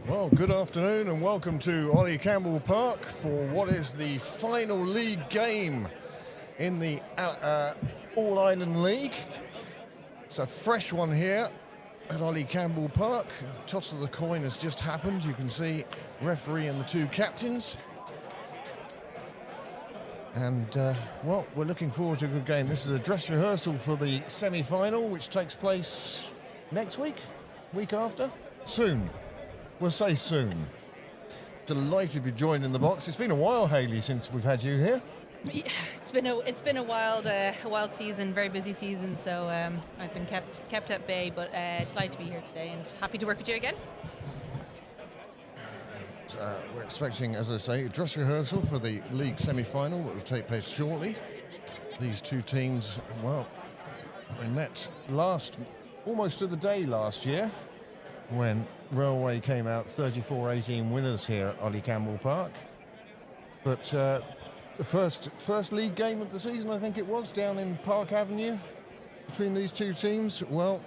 Well, good afternoon and welcome to Ollie Campbell Park for what is the final league game in the All-Ireland League. It's a fresh one here at Ollie Campbell Park. The toss of the coin has just happened. You can see referee and the two captains. And, well, we're looking forward to a good game. This is a dress rehearsal for the semi-final, which takes place next week, week after, soon. We'll say soon. Delighted to be joined in the box. It's been a while, Hayley, since we've had you here. Yeah, it's been a wild season, very busy season. So I've been kept at bay, but delighted to be here today and happy to work with you again. We're expecting, as I say, a dress rehearsal for the league semi-final that will take place shortly. These two teams, well, they met almost to the day last year when Railway came out 34-18 winners here at Ollie Campbell Park. But the first league game of the season, I think it was, down in Park Avenue between these two teams. Well,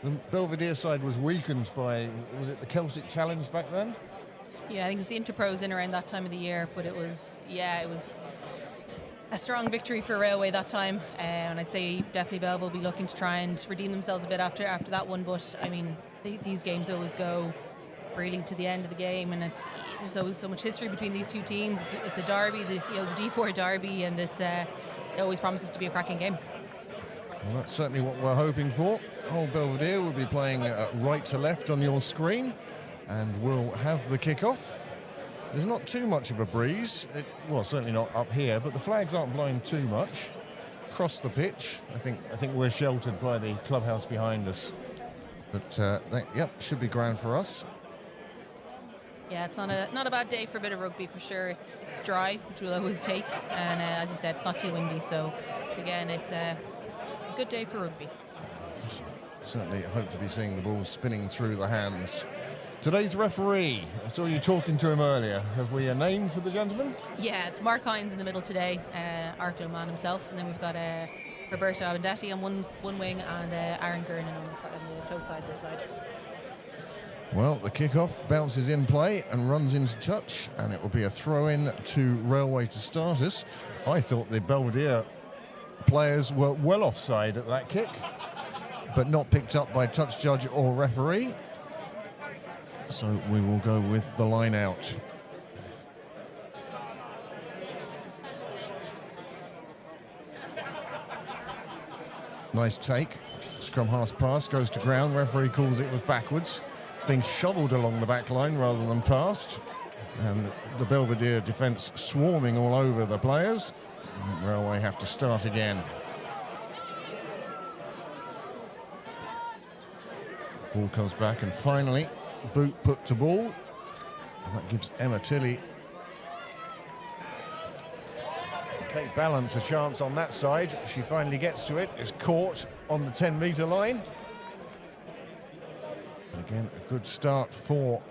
the Belvedere side was weakened by, was it the Celtic Challenge back then? Yeah, I think it was the Interpros in around that time of the year, but it was a strong victory for Railway that time, and I'd say definitely Belv will be looking to try and redeem themselves a bit after that one. But I mean, these games always go really to the end of the game, and there's always so much history between these two teams. It's a derby, the D4 derby, and it always promises to be a cracking game. Well, that's certainly what we're hoping for. Old Belvedere will be playing right to left on your screen, and we'll have the kick-off. There's not too much of a breeze. Well, certainly not up here, but the flags aren't blowing too much. Across the pitch, I think we're sheltered by the clubhouse behind us. But, yep, should be grand for us. Yeah, it's not a bad day for a bit of rugby for sure. It's dry, which we'll always take, and as you said, it's not too windy. So, again, it's a good day for rugby. Certainly hope to be seeing the ball spinning through the hands. Today's referee, I saw you talking to him earlier. Have we a name for the gentleman? Yeah, it's Mark Hines in the middle today, Arklow man himself, and then we've got Roberto Abendetti on one wing and Aaron Gurnan on the close side this side. Well, the kick-off bounces in play and runs into touch, and it will be a throw-in to Railway to start us. I thought the Belvedere players were well offside at that kick, but not picked up by touch judge or referee. So we will go with the line out. Nice take. Scrum half pass goes to ground. Referee calls it was backwards. It's being shoveled along the back line rather than passed. And the Belvedere defence swarming all over the players. Railway have to start again. Ball comes back and finally boot put to ball, and that gives Emma Tilley, Kate Balance, a chance on that side. She finally gets to it, is caught on the 10-metre line. And again, a good start for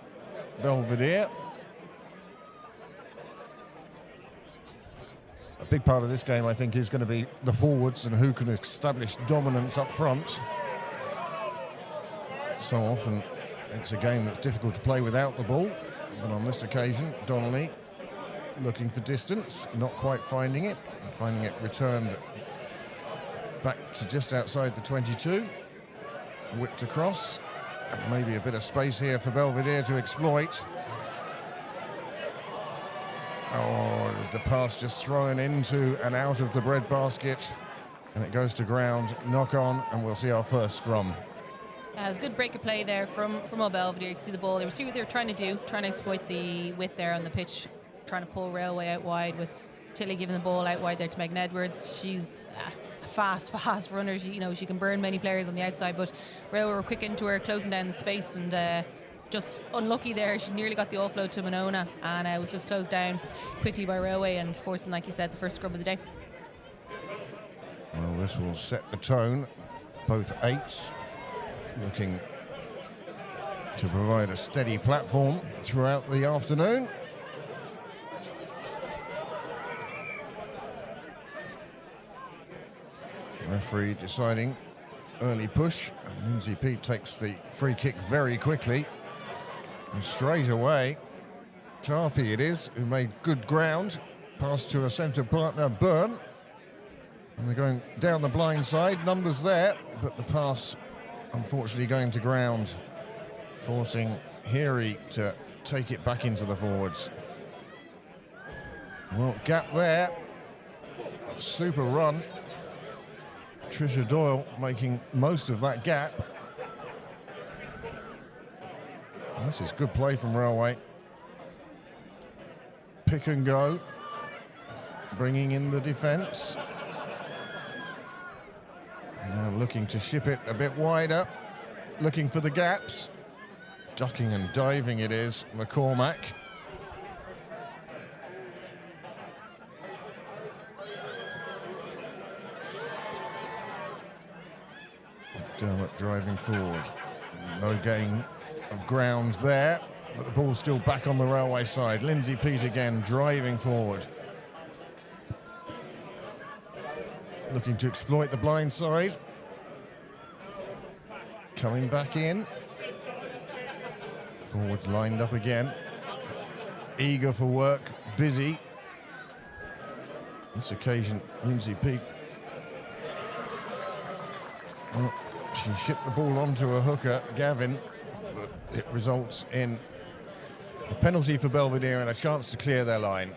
Belvedere. A big part of this game, I think, is going to be the forwards and who can establish dominance up front. So often it's a game that's difficult to play without the ball, but on this occasion, Donnelly looking for distance, not quite finding it returned back to just outside the 22, whipped across, and maybe a bit of space here for Belvedere to exploit. Oh, the pass just thrown into and out of the breadbasket, and it goes to ground, knock on, and we'll see our first scrum. It was a good break of play there from all Belvedere. You can see the ball. They were what they were trying to exploit the width there on the pitch, trying to pull Railway out wide with Tilly giving the ball out wide there to Megan Edwards. She's a fast runner. She can burn many players on the outside, but Railway were quick into her, closing down the space, and just unlucky there. She nearly got the offload to Monona, and it was just closed down quickly by Railway and forcing, like you said, the first scrum of the day. Well, this will set the tone. Both eights looking to provide a steady platform throughout the afternoon. Referee deciding early push. And Lindsay Peake takes the free kick very quickly. And straight away, Tarpey it is, who made good ground. Pass to a centre partner, Byrne. And they're going down the blind side, numbers there, but the pass unfortunately going to ground, forcing Heary to take it back into the forwards. Well, gap there. A super run. Tricia Doyle making most of that gap. And this is good play from Railway. Pick and go. Bringing in the defence. Now looking to ship it a bit wider. Looking for the gaps. Ducking and diving it is, McCormack. Dermot driving forward. No gain of ground there, but the ball's still back on the Railway side. Lindsay Peake again driving forward. Looking to exploit the blind side. Coming back in. Forwards lined up again. Eager for work, busy. This occasion, Lindsay Peake. Well, she shipped the ball onto a hooker, Gavin, but it results in a penalty for Belvedere and a chance to clear their line.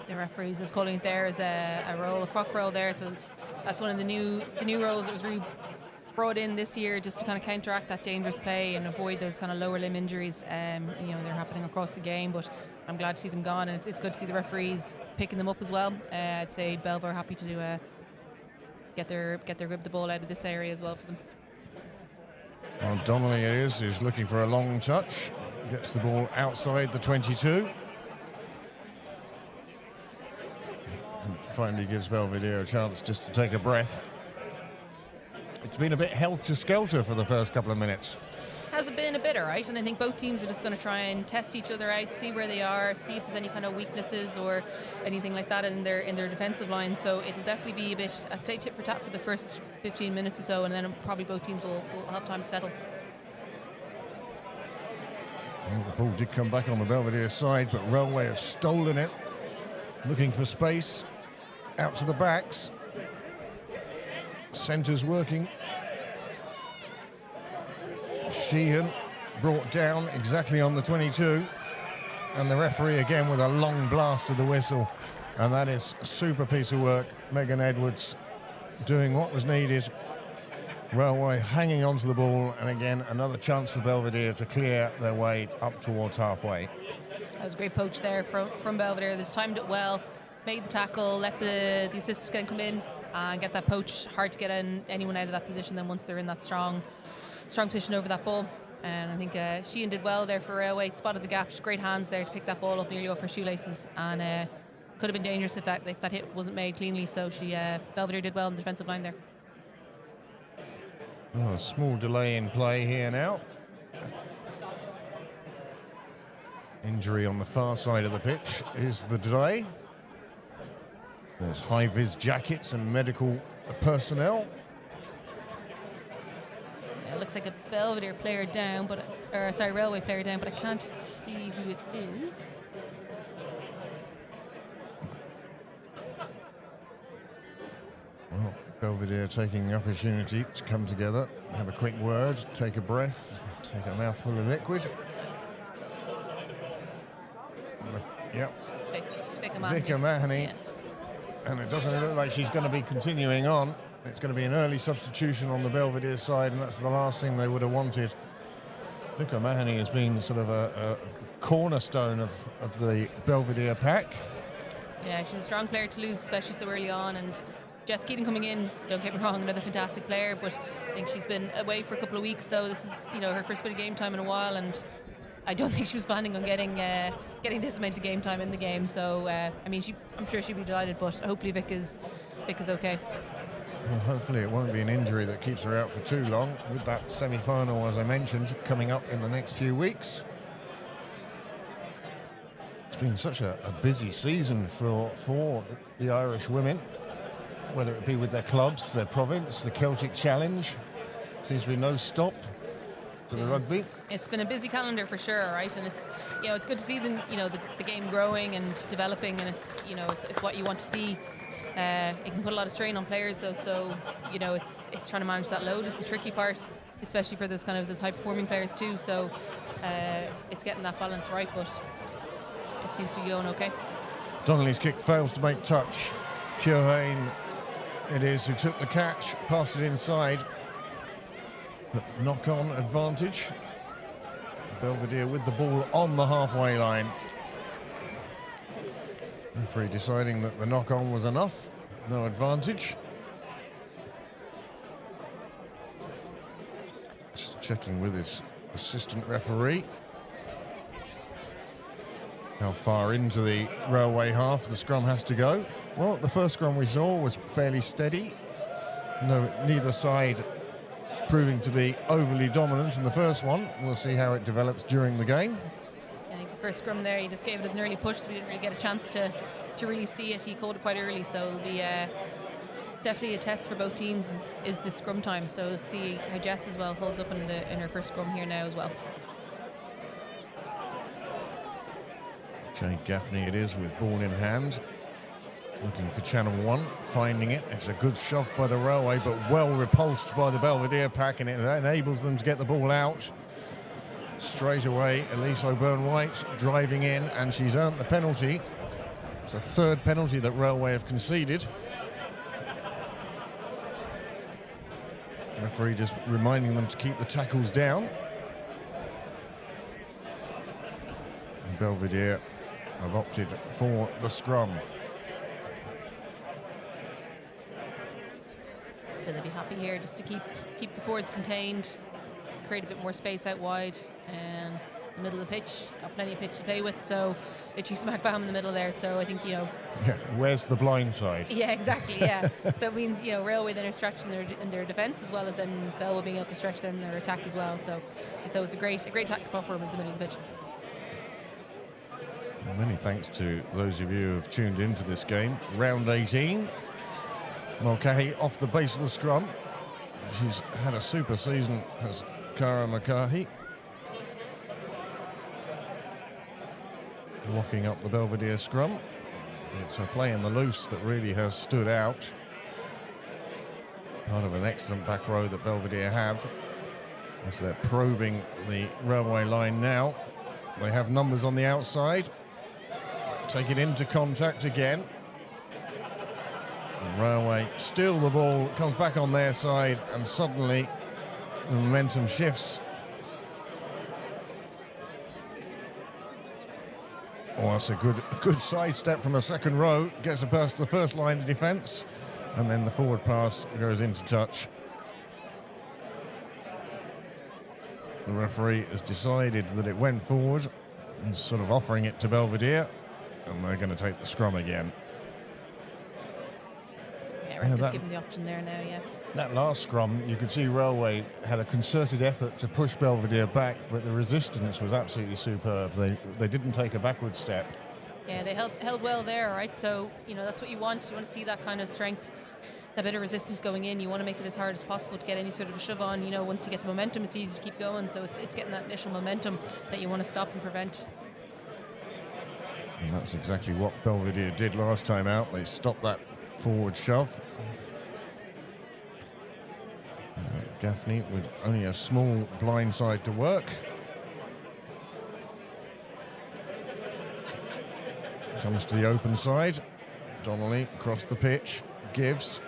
The referees is calling it there as a roll, a croc roll there. So that's one of the new rolls that was really brought in this year, just to kind of counteract that dangerous play and avoid those kind of lower limb injuries. They're happening across the game, but I'm glad to see them gone, and it's good to see the referees picking them up as well. I'd say Belvedere are happy to get their grip of the ball out of this area as well for them. Well, Donnelly is looking for a long touch. Gets the ball outside the 22. And finally gives Belvedere a chance just to take a breath. It's been a bit helter-skelter for the first couple of minutes. Has been a bit, all right, and I think both teams are just going to try and test each other out, see where they are, see if there's any kind of weaknesses or anything like that in their defensive line. So it'll definitely be a bit, I'd say, tit for tat for the first 15 minutes or so, and then probably both teams will have time to settle. Well, the ball did come back on the Belvedere side, but Railway have stolen it. Looking for space out to the backs. Centres working. Sheehan brought down exactly on the 22. And the referee again with a long blast of the whistle. And that is a super piece of work. Megan Edwards doing what was needed. Railway hanging onto the ball. And again, another chance for Belvedere to clear their way up towards halfway. That was a great poach there from Belvedere. They timed it well, made the tackle, let the assistants again come in and get that poach. Hard to get anyone out of that position then once they're in that strong position over that ball. And I think Sheehan did well there for Railway, spotted the gaps, great hands there to pick that ball up nearly off her shoelaces, and could have been dangerous if that hit wasn't made cleanly. So Belvedere did well in the defensive line there. Oh, a small delay in play here now. Injury on the far side of the pitch is the delay. There's high-vis jackets and medical personnel. It looks like a Belvedere player down, Railway player down, but I can't see who it is. Well, Belvedere taking the opportunity to come together, have a quick word, take a breath, take a mouthful of liquid. Yep. Vic O'Mahony. Yeah. And it doesn't look like she's going to be continuing on. It's going to be an early substitution on the Belvedere side, and that's the last thing they would have wanted. Vic O'Mahony has been sort of a cornerstone of the Belvedere pack. Yeah, she's a strong player to lose, especially so early on. And Jess Keating coming in, don't get me wrong, another fantastic player, but I think she's been away for a couple of weeks, so this is her first bit of game time in a while, and I don't think she was planning on getting this amount of game time in the game. So I'm sure she'd be delighted, but hopefully Vic is okay. Well, hopefully it won't be an injury that keeps her out for too long, with that semi-final, as I mentioned, coming up in the next few weeks. It's been such a busy season for the Irish women. whether it be with their clubs, their province, the Celtic Challenge. Seems to be no stop to the rugby. It's been a busy calendar for sure, right? And it's, it's good to see the game growing and developing, and it's what you want to see. It can put a lot of strain on players though, so it's trying to manage that load is the tricky part, especially for those high performing players too. So it's getting that balance right, but it seems to be going okay. Donnelly's kick fails to make touch. Curhain it is who took the catch, passed it inside. But knock-on advantage. Belvedere with the ball on the halfway line. Referee deciding that the knock-on was enough. No advantage. Just checking with his assistant referee. How far into the railway half the scrum has to go. Well, the first scrum we saw was fairly steady. No, neither side proving to be overly dominant in the first one. We'll see how it develops during the game. I think the first scrum there, he just gave it as an early push, so we didn't really get a chance to really see it. He called it quite early, so it'll be definitely a test for both teams is the scrum time. So let's see how Jess as well holds up in her first scrum here now as well. Jay Gaffney it is with ball in hand. Looking for channel 1, finding it. It's a good shot by the railway, but well repulsed by the Belvedere pack, and it enables them to get the ball out. Straight away, Elise O'Byrne-White driving in, and she's earned the penalty. It's a third penalty that Railway have conceded. The referee just reminding them to keep the tackles down. And Belvedere have opted for the scrum. So they'll be happy here just to keep the forwards contained, create a bit more space out wide, and the middle of the pitch got plenty of pitch to play with. So literally smack bam in the middle there. So I think Yeah, where's the blind side? Yeah, exactly. Yeah. So it means Railway then are stretched in their defence as well as then Belwa being able to stretch then their attack as well. So it's always a great tactical performance in the middle of the pitch. Many thanks to those of you who have tuned in for this game. Round 18. Mulcahy off the base of the scrum. She's had a super season as Cara Mulcahy. Locking up the Belvedere scrum. It's her play in the loose that really has stood out. Part of an excellent back row that Belvedere have as they're probing the railway line now. They have numbers on the outside. Take it into contact again. And Railway steal the ball, comes back on their side, and suddenly the momentum shifts. Oh, that's a good sidestep from a second row. Gets it past the first line of defence, and then the forward pass goes into touch. The referee has decided that it went forward, and sort of offering it to Belvedere, and they're going to take the scrum again. Yeah, just giving the option there now, yeah. That last scrum, you could see Railway had a concerted effort to push Belvedere back, but the resistance was absolutely superb. They didn't take a backward step. Yeah, they held well there, right? So, that's what you want. You want to see that kind of strength, that bit of resistance going in. You want to make it as hard as possible to get any sort of a shove on. Once you get the momentum, it's easy to keep going. So it's getting that initial momentum that you want to stop and prevent. And that's exactly what Belvedere did last time out. They stopped that forward shove. Gaffney with only a small blind side to work. Comes to the open side. Donnelly across the pitch, gives.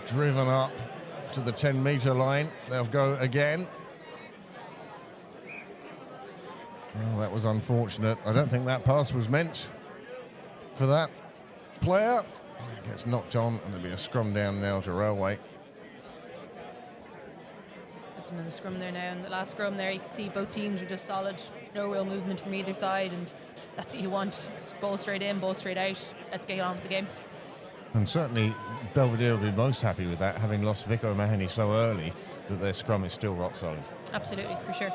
Driven up to the 10-metre line. They'll go again. Well, that was unfortunate. I don't think that pass was meant for that player. Gets knocked on, and there'll be a scrum down now to Railway. That's another scrum there now. And the last scrum there, you can see both teams are just solid. No real movement from either side, and that's what you want. Just ball straight in, ball straight out. Let's get on with the game. And certainly Belvedere will be most happy with that, having lost Vic O'Mahony so early, that their scrum is still rock solid. Absolutely, for sure.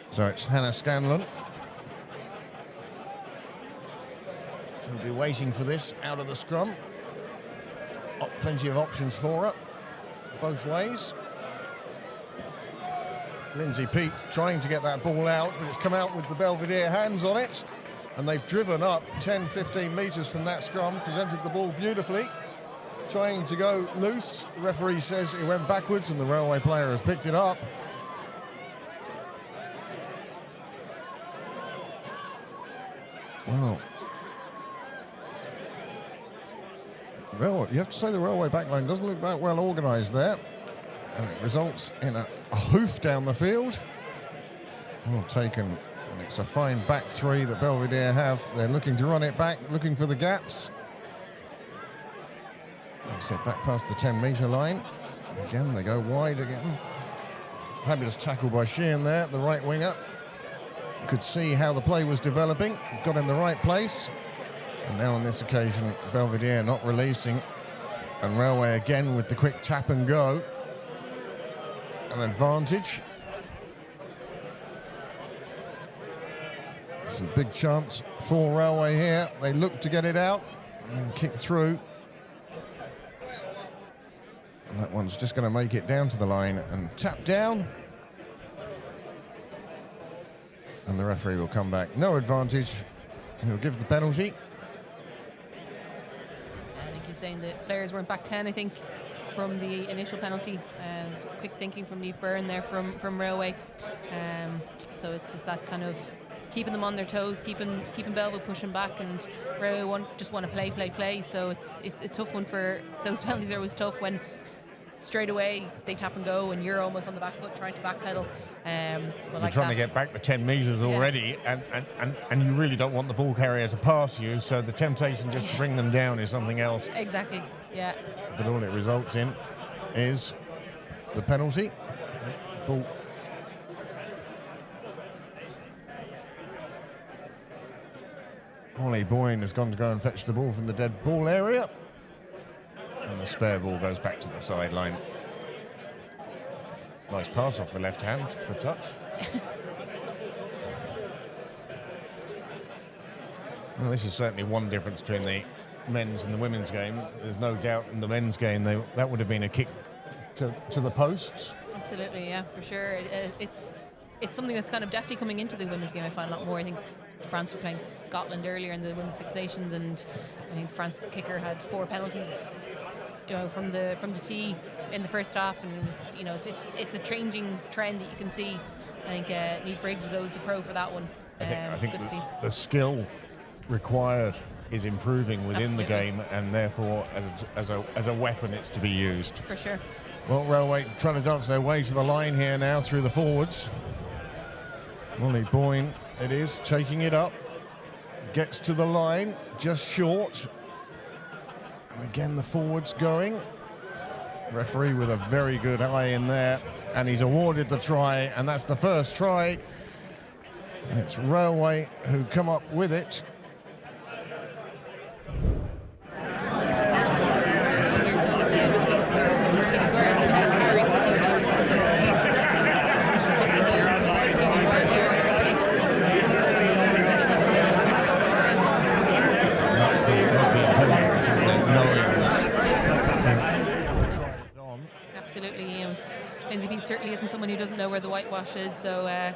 So it's Hannah Scanlon. be waiting for this out of the scrum. Plenty of options for her, both ways. Lindsay Peat trying to get that ball out, but it's come out with the Belvedere hands on it, and they've driven up 10, 15 metres from that scrum, presented the ball beautifully, trying to go loose. The referee says it went backwards, and the Railway player has picked it up. Wow. Well, you have to say the Railway backline doesn't look that well organised there. And it results in a hoof down the field. Well taken, and it's a fine back three that Belvedere have. They're looking to run it back, looking for the gaps. Like I said, back past the 10-metre line. And again, they go wide again. Fabulous tackle by Sheehan there, the right winger. Could see how the play was developing, got in the right place. And now on this occasion, Belvedere not releasing. And Railway again with the quick tap and go. An advantage. This is a big chance for Railway here. They look to get it out and then kick through. And that one's just going to make it down to the line and tap down. And the referee will come back. No advantage. He'll give the penalty. I think he's saying that players weren't back 10, I think, from the initial penalty. Quick thinking from Niamh Byrne there from Railway. So it's just that kind of keeping them on their toes, keeping Belvedere pushing back, and Railway just want to play. So it's a tough one for those penalties. Are always tough when straight away they tap and go, and you're almost on the back foot trying to backpedal. You're trying to get back the 10 metres already, and you really don't want the ball carrier to pass you, so the temptation just to bring them down is something else. Exactly, yeah. But all it results in is the penalty. Ball. Holly Boyne has gone to go and fetch the ball from the dead ball area. And the spare ball goes back to the sideline. Nice pass off the left hand for touch. Well, this is certainly one difference between the men's and the women's game. There's no doubt in the men's game that would have been a kick to the posts. Absolutely, yeah, for sure. It's something that's kind of definitely coming into the women's game. I find a lot more. I think France were playing Scotland earlier in the Women's Six Nations, and I think the France kicker had 4 penalties, from the tee in the first half, and it was, it's a changing trend that you can see. I think Niamh Briggs was always the pro for that one. I think the skill required is improving within Absolutely. the game, and therefore as a weapon it's to be used. For sure. Well, Railway trying to dance their way to the line here now through the forwards. Molly Boyne, it is, taking it up. Gets to the line, just short. And again, the forwards going. Referee with a very good eye in there. And he's awarded the try, and that's the first try. And it's Railway who come up with it. Absolutely. Lindsay Peat certainly isn't someone who doesn't know where the whitewash is, so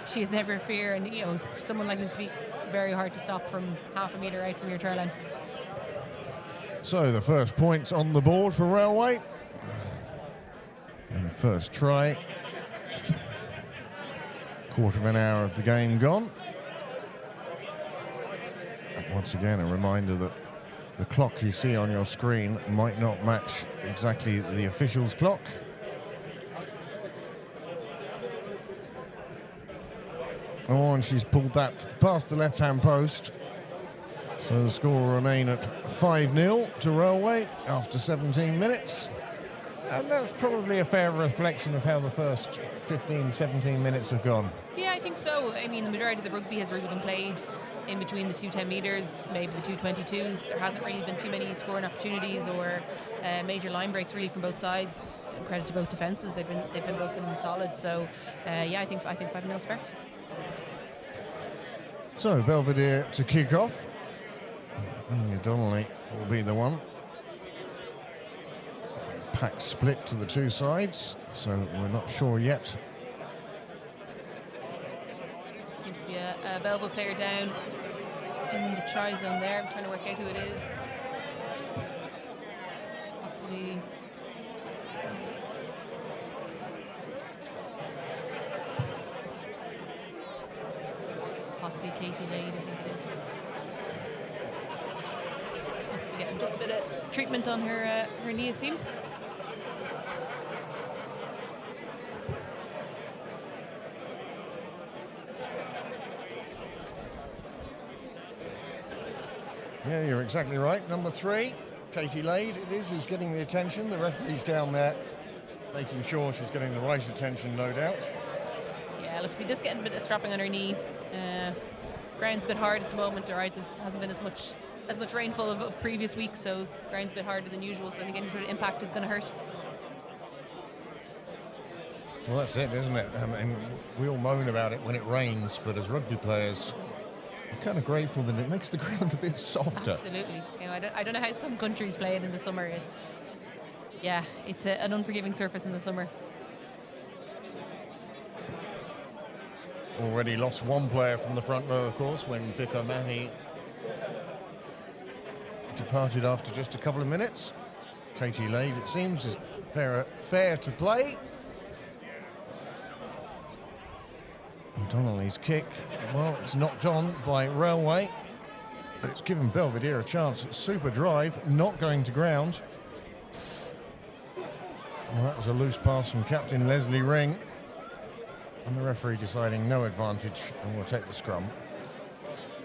she has never fear, and someone like Lindsay Peat, very hard to stop from half a metre out from your try line. So the first points on the board for Railway. And the first try. Quarter of an hour of the game gone. And once again, a reminder that the clock you see on your screen might not match exactly the official's clock. Oh, and she's pulled that past the left-hand post. So the score will remain at 5-0 to Railway after 17 minutes. And that's probably a fair reflection of how the first 15, 17 minutes have gone. Yeah, I think so. I mean, the majority of the rugby has really been played in between the 2 10 metres, maybe the 2 22s. There hasn't really been too many scoring opportunities or major line breaks really from both sides. Credit to both defences; they've both been solid. So, I think 5-0 is fair. So Belvedere to kick off. Donnelly will be the one. Pack split to the two sides, so we're not sure yet. Seems to be a Belvedere player down in the try zone there. I'm trying to work out who it is. Possibly Katie Lade, I think it is. Looks to be getting just a bit of treatment on her knee, it seems. Yeah, you're exactly right. Number 3, Katie Lade, it is, who's getting the attention. The referee's down there making sure she's getting the right attention, no doubt. Yeah, looks to be just getting a bit of strapping on her knee. Ground's a bit hard at the moment, all right. There hasn't been as much rainfall of previous weeks, so ground's a bit harder than usual. So I think any sort of impact is going to hurt. Well, that's it, isn't it? I mean, we all moan about it when it rains, but as rugby players, we're kind of grateful that it makes the ground a bit softer. Absolutely. You know, I don't know how some countries play it in the summer. It's an unforgiving surface in the summer. Already lost one player from the front row, of course, when Vicar Manny departed after just a couple of minutes. Katie Lade, it seems, is fair to play. And Donnelly's kick, well, it's knocked on by Railway, but it's given Belvedere a chance. Super drive, not going to ground. Well, that was a loose pass from Captain Leslie Ring. And the referee deciding no advantage, and we'll take the scrum.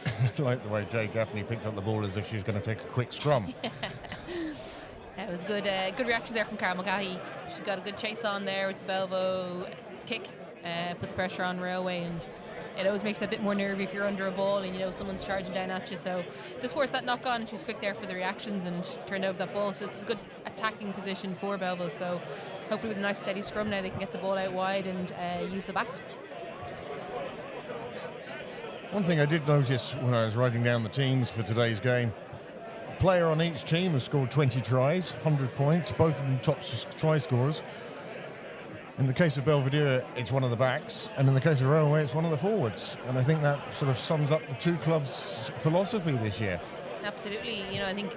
I like the way Jay Gaffney picked up the ball as if she's going to take a quick scrum. It was good reactions there from Cara Mulcahy. She got a good chase on there with the Belvo kick, put the pressure on Railway, and it always makes it a bit more nervy if you're under a ball and you know someone's charging down at you. So just forced that knock on, and she was quick there for the reactions and turned over that ball. So this is a good attacking position for Belvo. So hopefully with a nice steady scrum now they can get the ball out wide and use the backs. One thing I did notice when I was writing down the teams for today's game, a player on each team has scored 20 tries, 100 points, both of them top try scorers. In the case of Belvedere, it's one of the backs, and in the case of Railway, it's one of the forwards. And I think that sort of sums up the two clubs' philosophy this year. Absolutely, I think,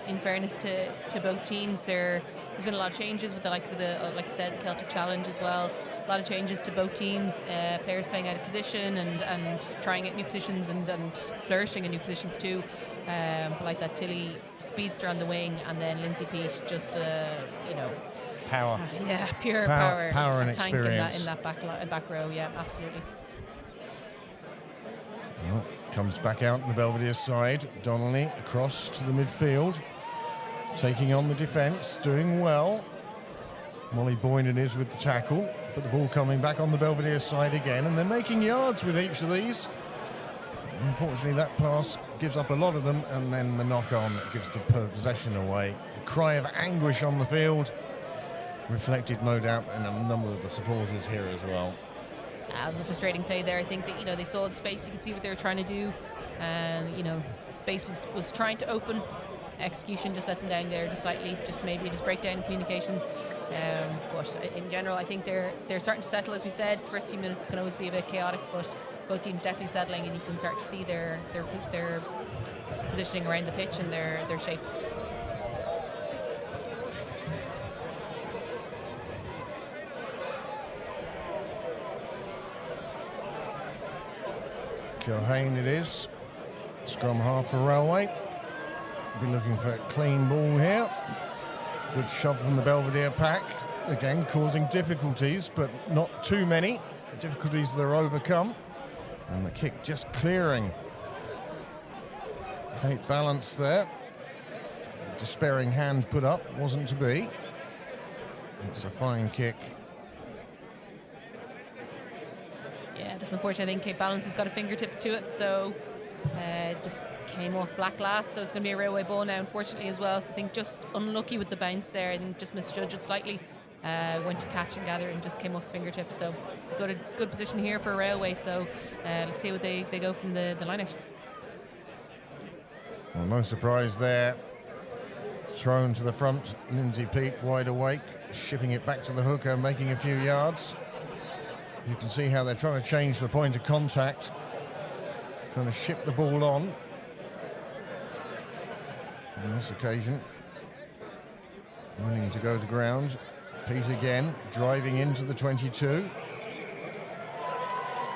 in fairness to both teams, there's been a lot of changes with the likes of the, like I said, the Celtic Challenge as well. A lot of changes to both teams, players playing out of position and trying out new positions and flourishing in new positions too. Like that Tilly speedster on the wing, and then Lindsay Peach just, Power. Pure power. Power and tank experience. in that back row, yeah, absolutely. Well, comes back out on the Belvedere side. Donnelly across to the midfield, taking on the defence, doing well. Molly Boynan is with the tackle, but the ball coming back on the Belvedere side again, and they're making yards with each of these. Unfortunately, that pass gives up a lot of them, and then the knock-on gives the possession away. The cry of anguish on the field, reflected no doubt in a number of the supporters here as well. It was a frustrating play there. I think that they saw the space, you could see what they were trying to do, and the space was trying to open. Execution just let them down there just slightly, just breakdown in communication. But in general, I think they're starting to settle. As we said, the first few minutes can always be a bit chaotic, but both teams definitely settling, and you can start to see their positioning around the pitch and their shape. Kilhane it is. Scrum half for Railway. Be looking for a clean ball here. Good shove from the Belvedere pack. Again, causing difficulties, but not too many. The difficulties that are overcome. And the kick just clearing. Kate Balance there. Despairing hand put up, wasn't to be. It's a fine kick. Yeah, just unfortunately, I think Kate Balance has got a fingertips to it, so just came off black glass, so it's going to be a Railway ball now, unfortunately, as well. So I think just unlucky with the bounce there. I think just misjudged it slightly. Went to catch and gather and just came off the fingertips. So got a good position here for Railway. So let's see what they go from the line out. Well, no surprise there. Thrown to the front, Lindsay Peat wide awake, shipping it back to the hooker, making a few yards. You can see how they're trying to change the point of contact, trying to ship the ball on this occasion. Willing to go to ground. Peat again, driving into the 22.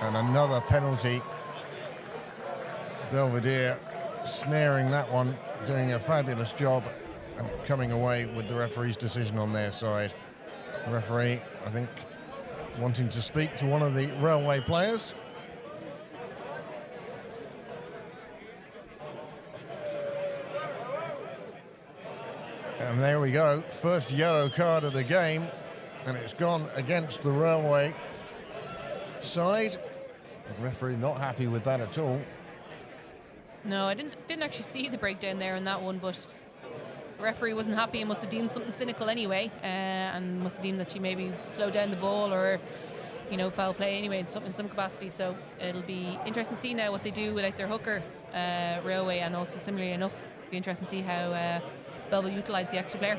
And another penalty. Belvedere snaring that one, doing a fabulous job and coming away with the referee's decision on their side. The referee, I think, wanting to speak to one of the Railway players. And there we go, first yellow card of the game, and it's gone against the Railway side. The referee not happy with that at all. No, I didn't actually see the breakdown there in that one, but the referee wasn't happy and must have deemed something cynical anyway, and must have deemed that she maybe slowed down the ball or, you know, foul play anyway in some capacity. So it'll be interesting to see now what they do with their hooker, Railway, and also similarly enough, be interesting to see how Bell will utilise the extra player.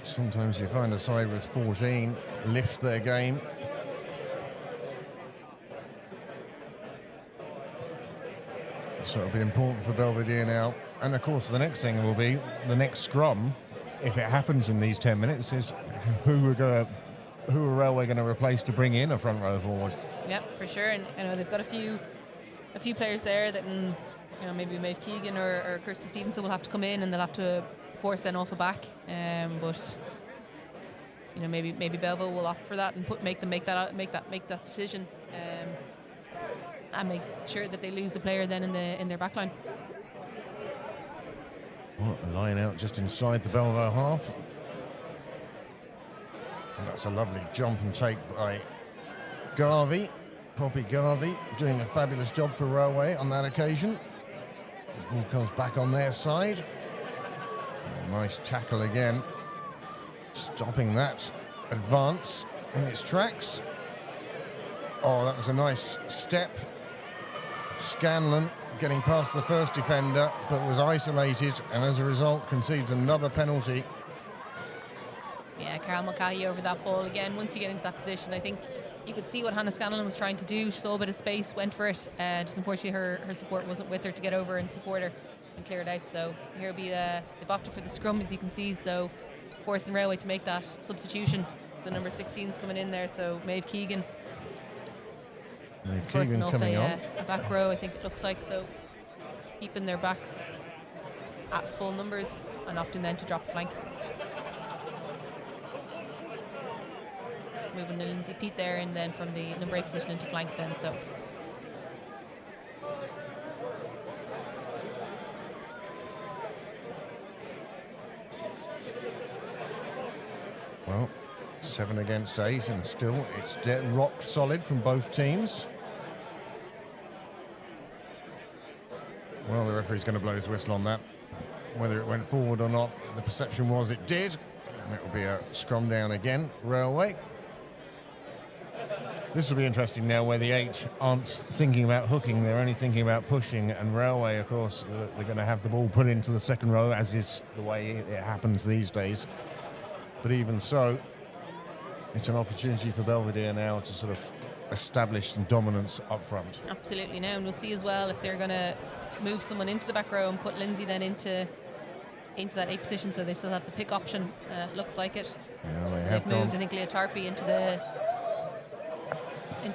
Sometimes you find a side with 14 lift their game. So it'll be important for Belvedere now. And of course the next thing will be the next scrum, if it happens in these 10 minutes, is who are Railway going to replace to bring in a front row forward. Yeah, for sure. And I know they've got a few players there that can, you know, maybe Maeve Keegan or Kirsty Stevenson will have to come in and they'll have to force then off a back. But you know, maybe Belvo will opt for that and make that decision. And make sure that they lose a player then in their back line. Well, a line out just inside the Belvedere half. And that's a lovely jump and take by Garvey. Poppy Garvey doing a fabulous job for Railway on that occasion. The ball comes back on their side. A nice tackle again, stopping that advance in its tracks. Oh, that was a nice step. Scanlon getting past the first defender, but was isolated, and as a result concedes another penalty. Yeah, Carol Mulcahy over that ball again. Once you get into that position, I think you could see what Hannah Scanlon was trying to do. She saw a bit of space, went for it. Just unfortunately her support wasn't with her to get over and support her and clear it out. So here will be they've opted for the scrum, as you can see. So forcing Railway to make that substitution. So number 16's coming in there. So Maeve Keegan. Maeve Keegan coming on. A back row, I think it looks like. So keeping their backs at full numbers and opting then to drop flank. Moving to Lindsay Peat there, and then from the number 8 position into flank then. So well, 7 against 8, and still it's dead rock solid from both teams. Well, the referee's going to blow his whistle on that. Whether it went forward or not, the perception was it did, and it will be a scrum down again, Railway. This will be interesting now, where the 8 aren't thinking about hooking, they're only thinking about pushing, and Railway, of course, they're going to have the ball put into the second row, as is the way it happens these days. But even so, it's an opportunity for Belvedere now to sort of establish some dominance up front. absolutely now, and we'll see as well if they're going to move someone into the back row and put Lindsay then into that 8 position, so they still have the pick option. Looks like it. Yeah, so they've moved, I think, Leah Tarpey into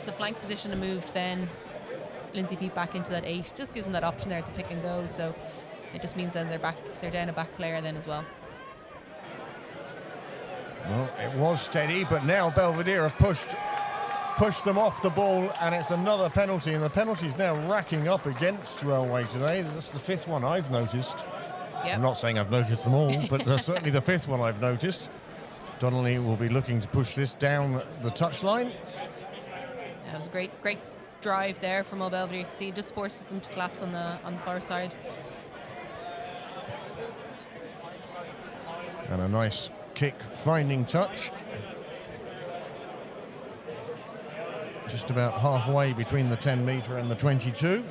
the flank position and moved then Lindsay Peat back into that 8. Just gives them that option there to pick and go. So it just means then they're down a back player then as well. Well, it was steady, but now Belvedere have pushed them off the ball, and it's another penalty, and the penalty's now racking up against Railway today. That's the 5th one I've noticed. Yep. I'm not saying I've noticed them all, but that's certainly the 5th one I've noticed. Donnelly will be looking to push this down the touchline. That was a great drive there from Belvedere. You can see it just forces them to collapse on the far side. And a nice kick finding touch. just about halfway between the 10 metre and the 22.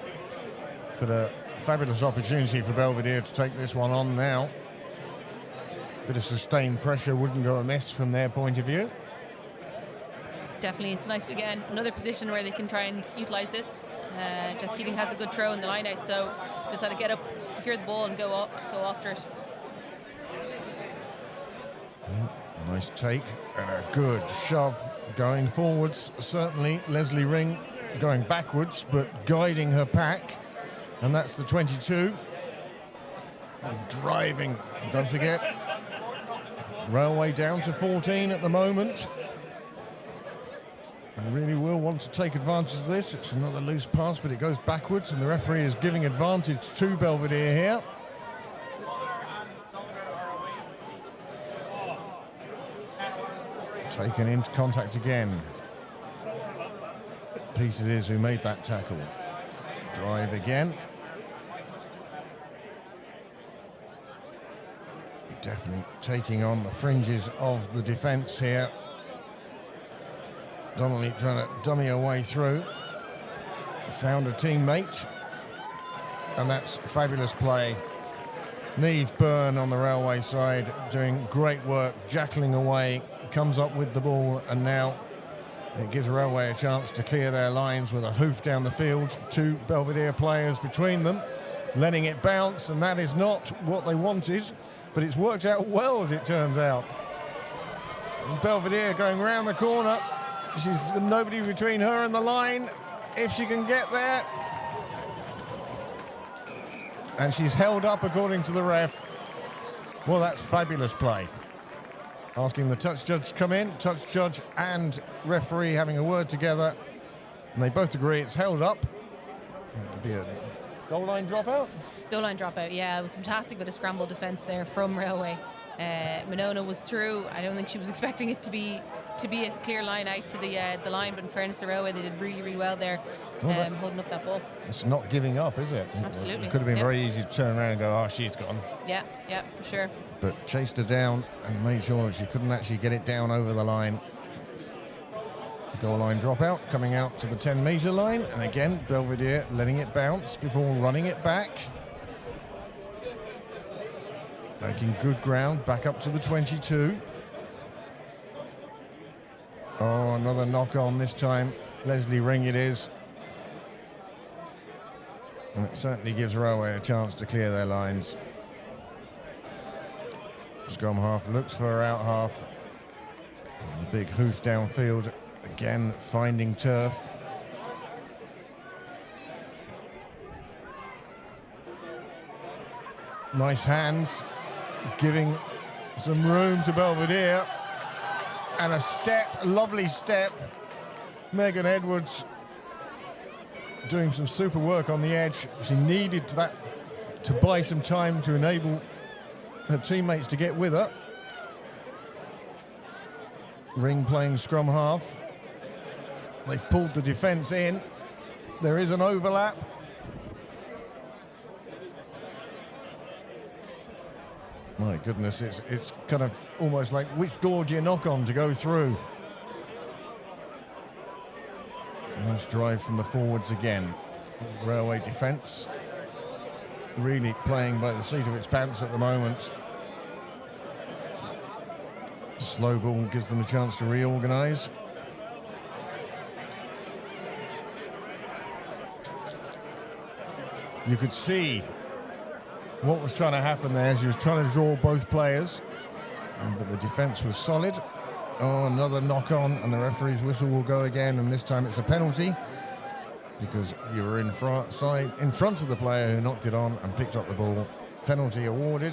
But a fabulous opportunity for Belvedere to take this one on now. Bit of sustained pressure wouldn't go amiss from their point of view. Definitely, it's nice. Again, another position where they can try and utilise this. Jess Keating has a good throw in the line out, so just had to get up, secure the ball, and go after it. Nice take and a good shove going forwards. Certainly Leslie Ring going backwards, but guiding her pack, and that's the 22. And driving, don't forget, Railway down to 14 at the moment. And really will want to take advantage of this. It's another loose pass, but it goes backwards, and the referee is giving advantage to Belvedere here. Taken into contact again. Peace it is who made that tackle. Drive again. Definitely taking on the fringes of the defence here. Donnelly trying to dummy her way through. Found a teammate. And that's fabulous play. Neve Byrne on the Railway side doing great work, jackling away, comes up with the ball, and now it gives Railway a chance to clear their lines with a hoof down the field. Two Belvedere players between them, letting it bounce, and that is not what they wanted, but it's worked out well as it turns out. And Belvedere going round the corner. She's nobody between her and the line, if she can get there. And she's held up according to the ref. Well, that's fabulous play. Asking the touch judge to come in, touch judge and referee having a word together, and they both agree it's held up. It'll be a goal line dropout. Goal line dropout, yeah. It was a fantastic bit of scramble defence there from Railway. Monona was through. I don't think she was expecting it to be a clear line out to the line, but in fairness to Railway, they did really, really well there, holding up that ball. It's not giving up, is it? Absolutely. It could have been very easy to turn around and go, oh, she's gone. Yeah, for sure. But chased her down and made sure she couldn't actually get it down over the line. Goal line dropout, coming out to the 10-metre line, and again, Belvedere letting it bounce before running it back. Making good ground, back up to the 22. Oh, another knock on this time. Leslie Ring it is. And it certainly gives Railway a chance to clear their lines. Scrum half looks for her out half. And the big hoof downfield, again finding turf. Nice hands, giving some room to Belvedere. And a step, a lovely step. Megan Edwards doing some super work on the edge. She needed that to buy some time to enable her teammates to get with her. Ring playing scrum half. They've pulled the defence in. There is an overlap. My goodness, it's kind of almost like which door do you knock on to go through? Nice drive from the forwards again. Railway defence really playing by the seat of its pants at the moment. Slow ball gives them a chance to reorganise. You could see what was trying to happen there. She was trying to draw both players, but the defence was solid. Oh, another knock on, and the referee's whistle will go again, and this time it's a penalty because you were in front of the player who knocked it on and picked up the ball. Penalty awarded.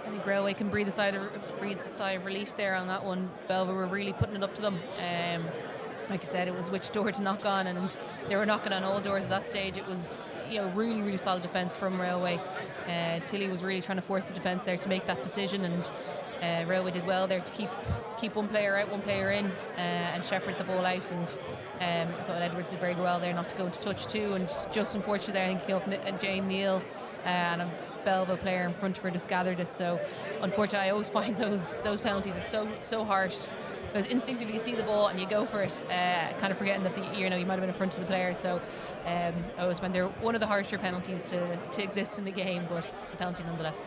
I think Railway can breathe a sigh of relief there on that one. Belva were really putting it up to them. Like I said, it was which door to knock on, and they were knocking on all doors at that stage. It was, really, really solid defence from Railway. Tilly was really trying to force the defence there to make that decision, and Railway did well there to keep one player out, one player in, and shepherd the ball out. And I thought Edwards did very well there not to go into touch too. And just unfortunately there, I think he Jane Neal and a Belva player in front of her just gathered it. So unfortunately, I always find those penalties are so harsh. because instinctively you see the ball and you go for it, kind of forgetting that you might have been in front of the player. So always when they're one of the harsher penalties to exist in the game, but a penalty nonetheless.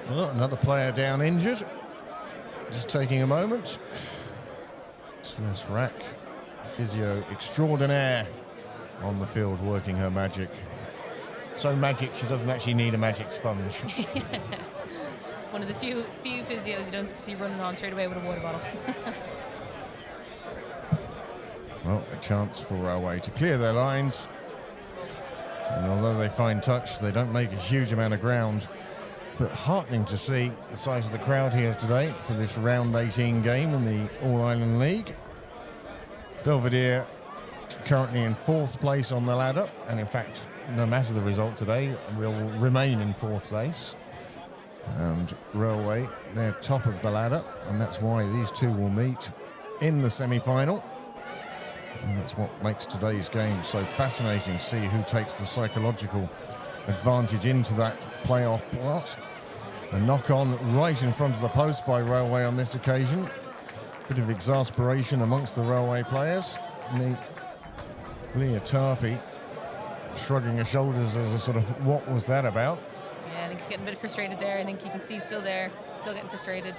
Well, another player down injured. Just taking a moment. Celeste Rack, physio extraordinaire, on the field working her magic. So magic, she doesn't actually need a magic sponge. One of the few physios you don't see running on straight away with a water bottle. Well, a chance for Railway to clear their lines. And although they find touch, they don't make a huge amount of ground. But heartening to see the size of the crowd here today for this round 18 game in the All-Ireland League. Belvedere currently in 4th place on the ladder, and in fact, no matter the result today, will remain in 4th place. And Railway, they're top of the ladder, and that's why these two will meet in the semi-final. And that's what makes today's game so fascinating, to see who takes the psychological advantage into that playoff part. A knock-on right in front of the post by Railway on this occasion. Bit of exasperation amongst the Railway players. Leah Tarpey shrugging her shoulders as a sort of, what was that about? Yeah, I think she's getting a bit frustrated there. I think you can see still getting frustrated.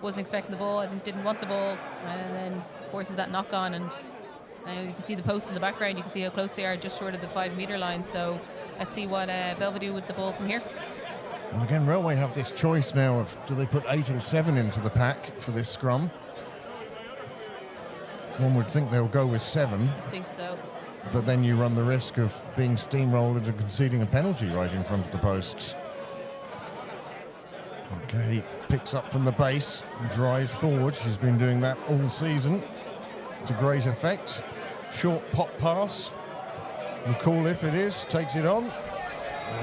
Wasn't expecting the ball, I think didn't want the ball, and then forces that knock on. And now you can see the post in the background, you can see how close they are, just short of the 5-metre line. So let's see what Belvedere do with the ball from here. Well, again, Railway have this choice now of, do they put 8 or 7 into the pack for this scrum? One would think they'll go with 7. I think so. But then you run the risk of being steamrolled and conceding a penalty right in front of the posts. Okay, picks up from the base, drives forward. She's been doing that all season to great effect. Short pop pass. McAuliffe it is, takes it on.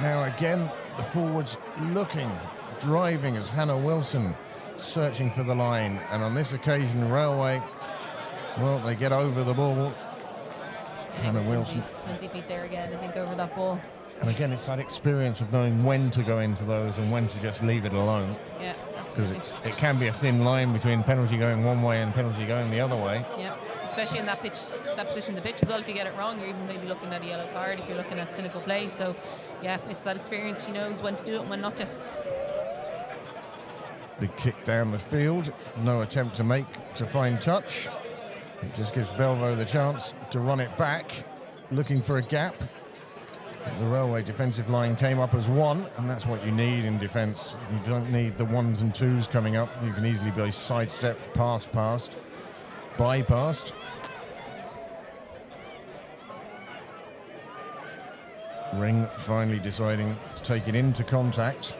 Now again, the forwards looking, driving as Hannah Wilson searching for the line. And on this occasion, Railway, well, they get over the ball. Hannah Wilson. Lindsay beat there again, I think, over that ball. And again, it's that experience of knowing when to go into those and when to just leave it alone. Yeah, absolutely. Because it can be a thin line between penalty going one way and penalty going the other way. Yeah, especially in that position of the pitch as well. If you get it wrong, you're even maybe looking at a yellow card if you're looking at cynical play. So, yeah, it's that experience. She knows when to do it and when not to. Big kick down the field. No attempt to find touch. It just gives Belvo the chance to run it back, looking for a gap. The Railway defensive line came up as 1, and that's what you need in defence. You don't need the 1s and 2s coming up. You can easily be sidestepped, passed, bypassed. Ring finally deciding to take it into contact.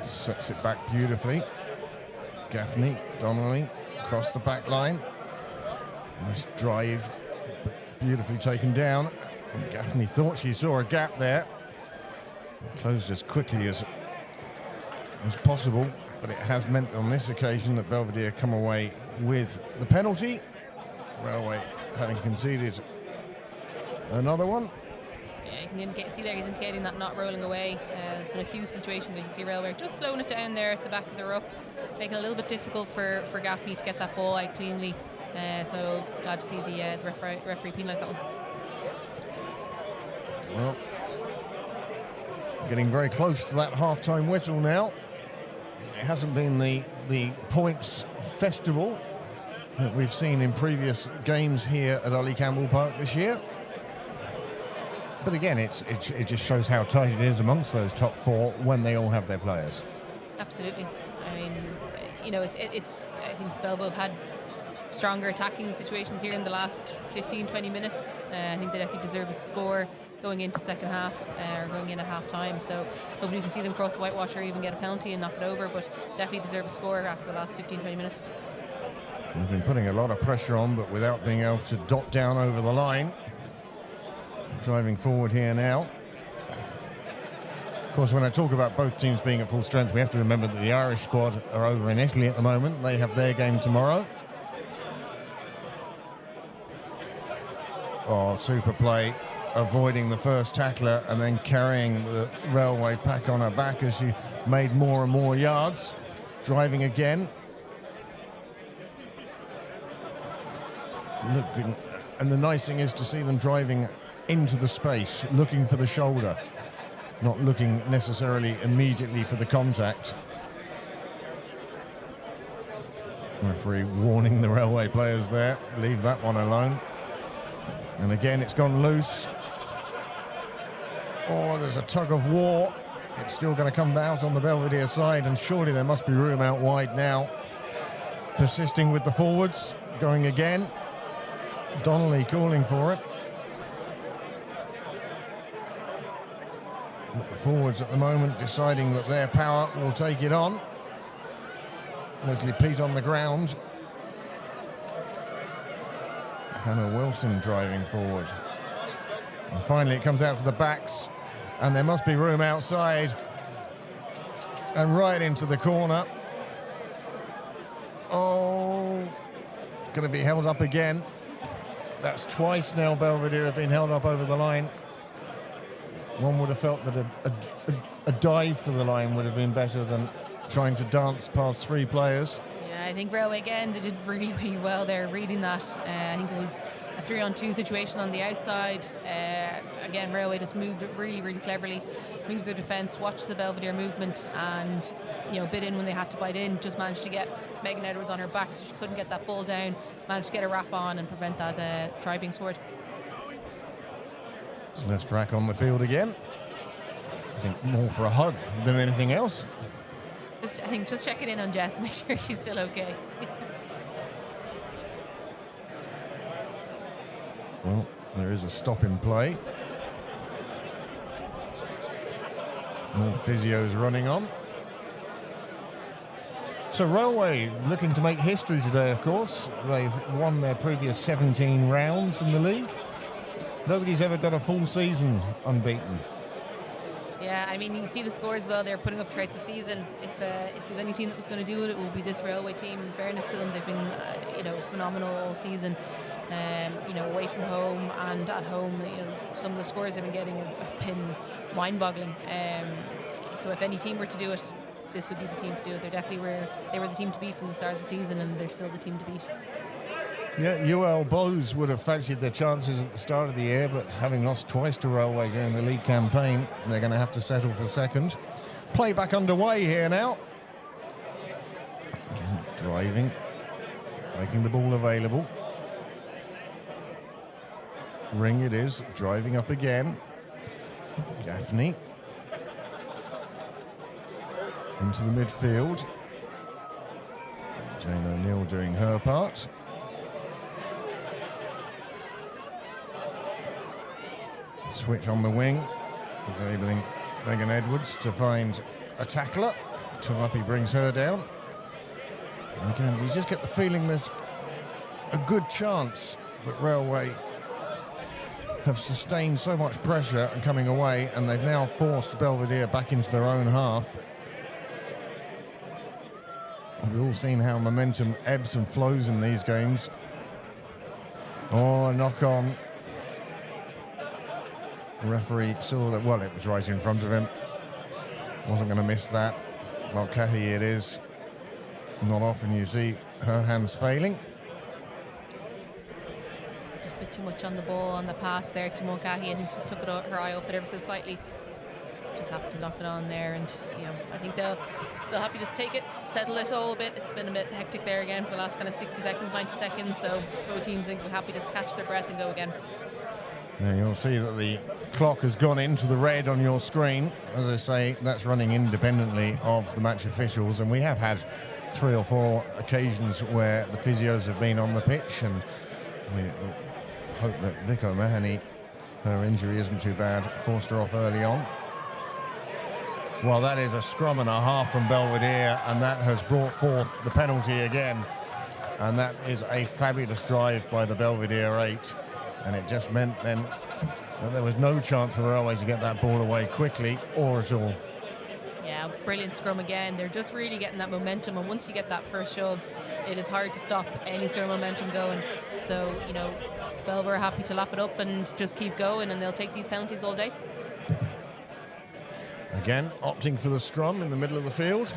Sets it back beautifully. Gaffney, Donnelly, across the back line. Nice drive, but beautifully taken down. And Gaffney thought she saw a gap there. Closed as quickly as possible, but it has meant on this occasion that Belvedere come away with the penalty. Railway having conceded another one. Yeah, you can see there he's indicating that not rolling away. There's been a few situations where you can see Railway just slowing it down there at the back of the ruck, making it a little bit difficult for Gaffney to get that ball out cleanly. So glad to see the referee penalise that one. Well, getting very close to that half-time whistle now. It hasn't been the points festival that we've seen in previous games here at Ollie Campbell Park this year. But again, it just shows how tight it is amongst those top 4 when they all have their players. Absolutely. I mean, it's I think Belvo have had stronger attacking situations here in the last 15-20 minutes. I think they definitely deserve a score going into second half or going in at half time. So hopefully we can see them cross the whitewash or even get a penalty and knock it over, but definitely deserve a score after the last 15-20 minutes. We've been putting a lot of pressure on, but without being able to dot down over the line. Driving forward here now. Of course, when I talk about both teams being at full strength, we have to remember that the Irish squad are over in Italy at the moment. They have their game tomorrow. Oh, super play, avoiding the first tackler and then carrying the Railway pack on her back as she made more and more yards. Driving again, looking, and the nice thing is to see them driving into the space, looking for the shoulder, not looking necessarily immediately for the contact. Referee warning the Railway players there, leave that one alone. And again, it's gone loose. Oh, there's a tug of war. It's still going to come out on the Belvedere side, and surely there must be room out wide now. Persisting with the forwards, going again. Donnelly calling for it. But the forwards at the moment deciding that their power will take it on. Leslie Peat on the ground. Hannah Wilson driving forward. And finally it comes out to the backs, and there must be room outside. And right into the corner. Oh, going to be held up again. That's twice now Belvedere have been held up over the line. One would have felt that a dive for the line would have been better than trying to dance past three players. Yeah, I think Railway again, they did really, really well there reading that. I think it was a 3-on-2 situation on the outside. Again, Railway just moved it really, really cleverly, moved their defence, watched the Belvedere movement, and bit in when they had to bite in. Just managed to get Megan Edwards on her back, so she couldn't get that ball down. Managed to get a wrap on and prevent that try being scored. Celeste on the field again. I think more for a hug than anything else. I think just checking in on Jess, make sure she's still okay. Well, there is a stop in play. More physios running on. So Railway looking to make history today, of course. They've won their previous 17 rounds in the league. Nobody's ever done a full season unbeaten. Yeah, I mean, you see the scores as well they're putting up throughout the season. If there's any team that was going to do it, it will be this Railway team. In fairness to them, they've been phenomenal all season. Away from home and at home, some of the scores they've been getting have been mind-boggling. So if any team were to do it, this would be the team to do it. They were the team to beat from the start of the season, and they're still the team to beat. Yeah, UL Bowes would have fancied their chances at the start of the year, but having lost twice to Railway during the league campaign, they're going to have to settle for second. Play back underway here now. Again, driving, making the ball available. Ring it is, driving up again. Gaffney. Into the midfield. Jane O'Neill doing her part. Switch on the wing, enabling Megan Edwards to find a tackler. Tulapi brings her down. And again, you just get the feeling there's a good chance that Railway have sustained so much pressure and coming away, and they've now forced Belvedere back into their own half. We've all seen how momentum ebbs and flows in these games. Oh, a knock on. The referee saw that, well, it was right in front of him. Wasn't going to miss that. Mulcahy it is. Not often you see her hands failing. Just a bit too much on the ball, on the pass there to Mulcahy. I think she just took her eye off it ever so slightly. Just happened to knock it on there, and I think they'll happy to take it, settle it all a bit. It's been a bit hectic there again for the last kind of 60 seconds, 90 seconds, so both teams think they're happy to catch their breath and go again. Now you'll see that the clock has gone into the red on your screen. As I say, that's running independently of the match officials, and we have had 3 or 4 occasions where the physios have been on the pitch, and we hope that Vic O'Mahony, her injury isn't too bad, forced her off early on. Well, that is a scrum and a half from Belvedere, and that has brought forth the penalty again. And that is a fabulous drive by the Belvedere 8. And it just meant then that there was no chance for Railway to get that ball away quickly or at all. Yeah, brilliant scrum again. They're just really getting that momentum, and once you get that first shove, it is hard to stop any sort of momentum going. So, Belvedere are happy to lap it up and just keep going, and they'll take these penalties all day. Again, opting for the scrum in the middle of the field.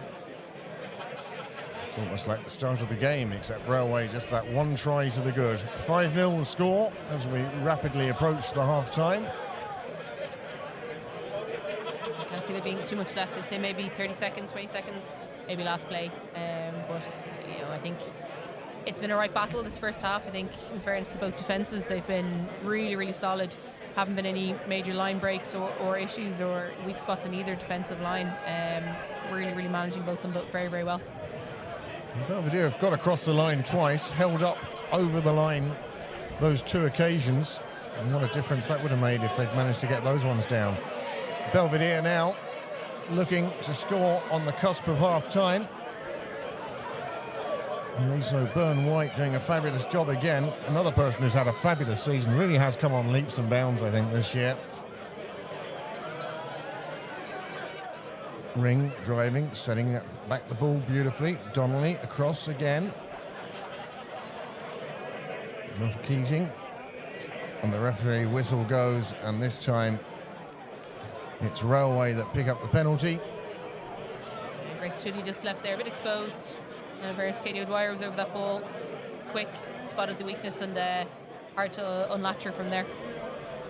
It's almost like the start of the game, except Railway just that one try to the good. 5-0 the score as we rapidly approach the half-time. Can't see there being too much left. I'd say maybe 30 seconds, 20 seconds, maybe last play. But I think it's been a right battle this first half. I think, in fairness to both defences, they've been really, really solid. Haven't been any major line breaks or issues or weak spots in either defensive line. Really, really managing both them, but very, very well. Belvedere have got across the line twice, held up over the line those two occasions. And what a difference that would have made if they'd managed to get those ones down. Belvedere now looking to score on the cusp of half-time. And also Byrne White doing a fabulous job again. Another person who's had a fabulous season, really has come on leaps and bounds, I think, this year. Ring driving, setting back the ball beautifully. Donnelly across again. Josh Keating. And the referee whistle goes, and this time it's Railway that pick up the penalty. Grace Tully just left there a bit exposed. Whereas Katie O'Dwyer was over that ball, quick, spotted the weakness, and hard to unlatch her from there.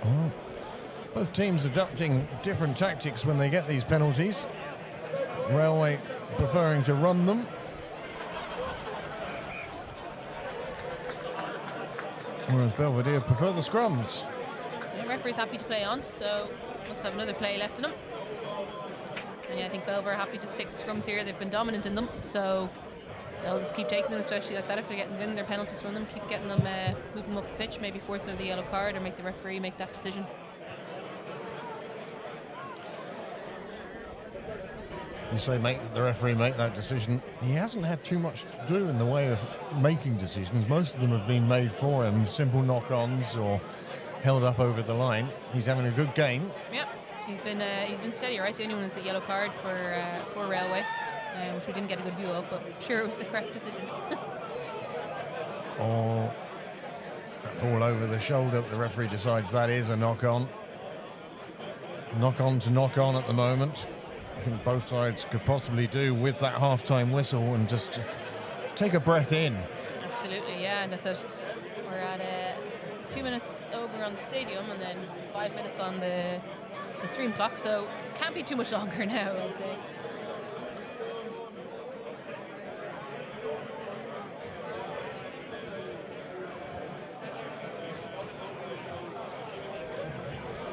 Oh. Both teams adapting different tactics when they get these penalties. Railway preferring to run them. Whereas Belvedere prefer the scrums. The referee's happy to play on, so must have another play left in them. And I think Belvedere are happy to take the scrums here. They've been dominant in them, so they'll just keep taking them, especially like that. If they're winning their penalties from them, keep getting them, move them up the pitch, maybe force them to the yellow card or make the referee make that decision. You say make the referee make that decision. He hasn't had too much to do in the way of making decisions. Most of them have been made for him, simple knock-ons or held up over the line. He's having a good game. Yep, he's been steady, right? The only one is the yellow card for Railway, which we didn't get a good view of, but I'm sure it was the correct decision. Or that ball over the shoulder, the referee decides that is a knock-on. Knock-on to knock-on at the moment. I think both sides could possibly do with that half-time whistle and just take a breath in. Absolutely, yeah, and that's it. We're at 2 minutes over on the stadium and then 5 minutes on the stream clock, so can't be too much longer now, I would say.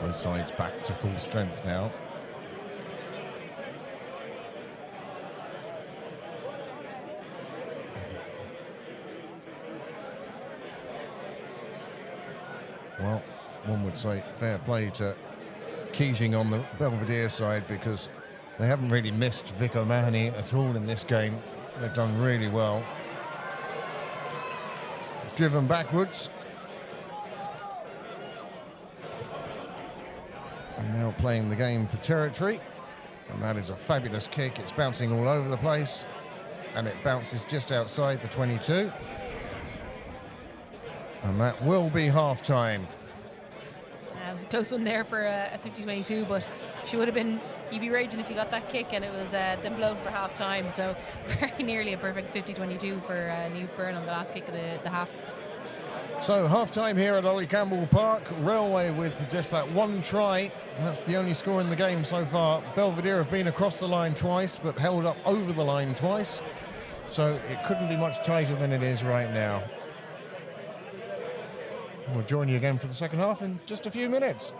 Both sides back to full strength now. Well, one would say fair play to Keating on the Belvedere side because they haven't really missed Vic O'Mahony at all in this game. They've done really well. Driven backwards. And now playing the game for territory. And that is a fabulous kick. It's bouncing all over the place. And it bounces just outside the 22. And that will be half-time. It was a close one there for a 50-22, but she would have been, you'd be raging if you got that kick, and it was then blown for half-time, so very nearly a perfect 50-22 for Niamh Byrne on the last kick of the half. So half-time here at Ollie Campbell Park. Railway with just that one try. That's the only score in the game so far. Belvedere have been across the line twice, but held up over the line twice. So it couldn't be much tighter than it is right now. We'll join you again for the second half in just a few minutes.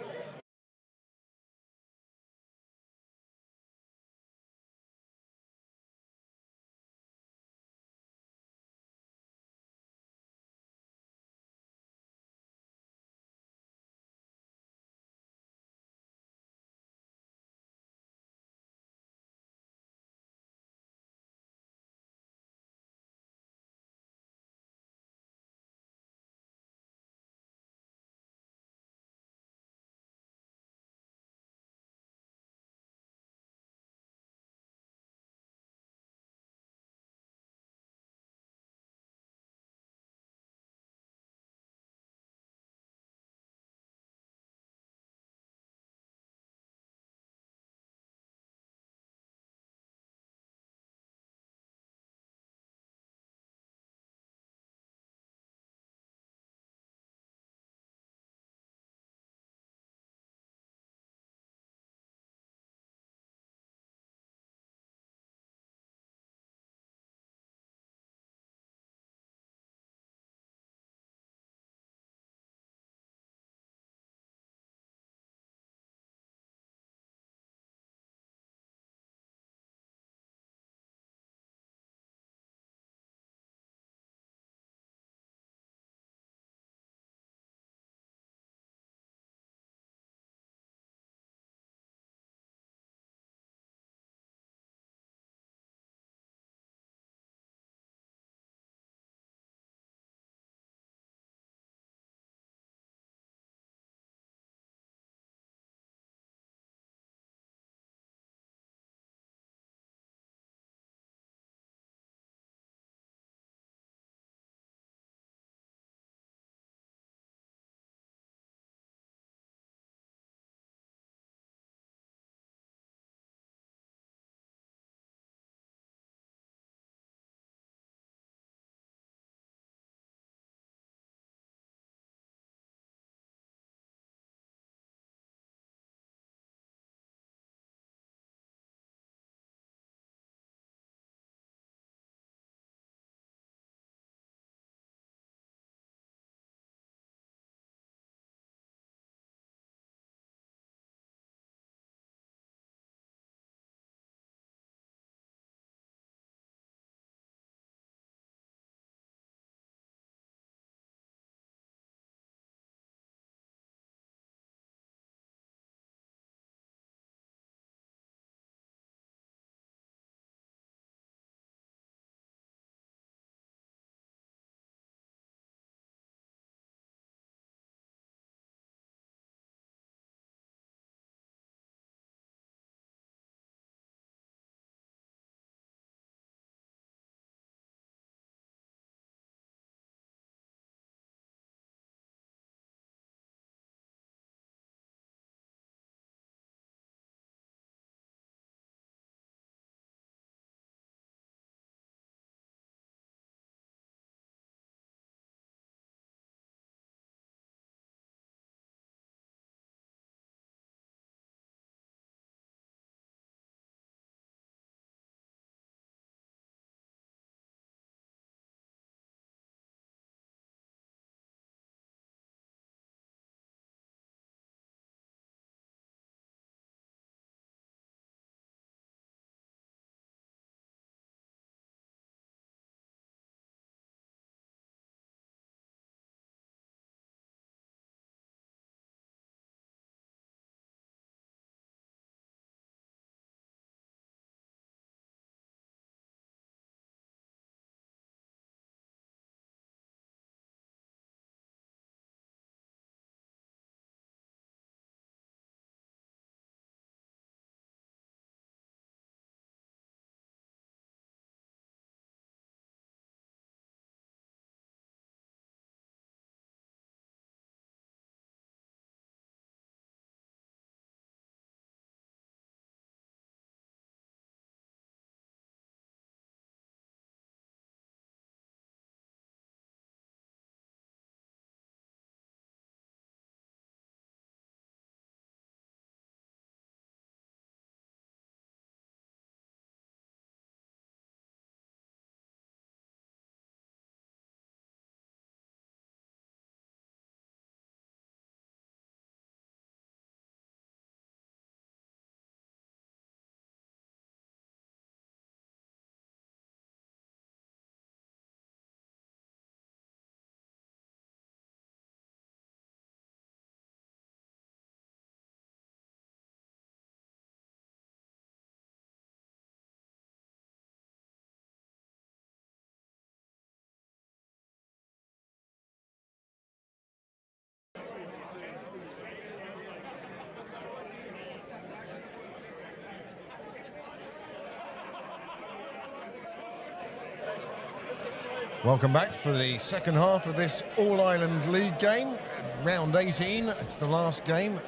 Welcome back for the second half of this All-Ireland League game. Round 18, it's the last game.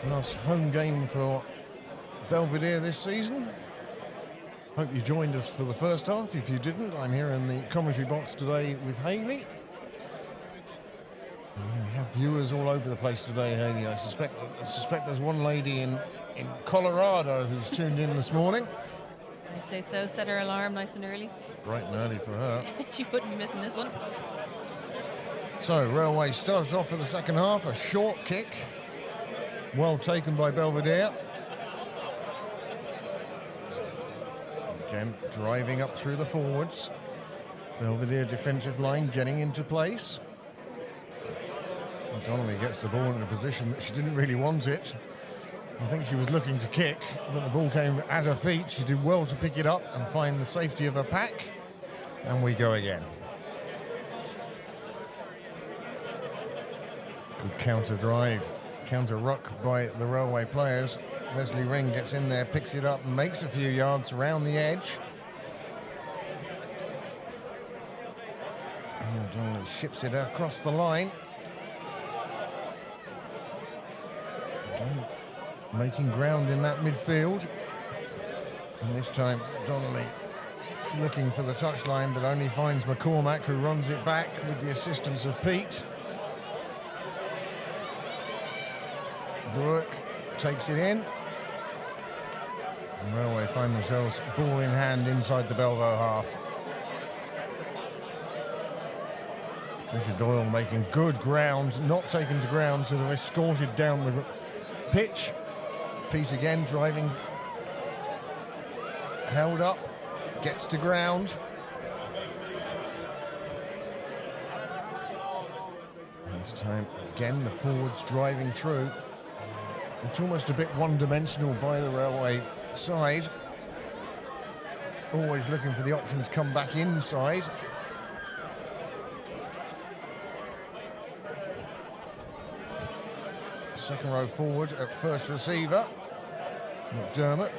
Last home game for Belvedere this season. Hope you joined us for the first half. If you didn't, I'm here in the commentary box today with Hayley. We have viewers all over the place today, Hayley. I suspect there's one lady in Colorado who's tuned in this morning. I'd say so. Set her alarm nice and early. Bright and early for her. She wouldn't be missing this one. So, Railway starts off for the second half. A short kick. Well taken by Belvedere. Again, driving up through the forwards. Belvedere defensive line getting into place. Donnelly gets the ball in a position that she didn't really want it. I think she was looking to kick, but the ball came at her feet. She did well to pick it up and find the safety of her pack. And we go again. Good counter drive, counter ruck by the Railway players. Leslie Ring gets in there, picks it up and makes a few yards around the edge. And Donnelly ships it across the line. Again, making ground in that midfield. And this time Donnelly looking for the touchline, but only finds McCormack, who runs it back with the assistance of Pete. Brooke takes it in. And Railway find themselves ball in hand inside the Belvo half. Trisha Doyle making good ground, not taken to ground, sort of escorted down the pitch. Pete again driving, held up, gets to ground. This time again the forwards driving through. It's almost a bit one-dimensional by the Railway side. Always looking for the option to come back inside. Second row forward at first receiver, McDermott.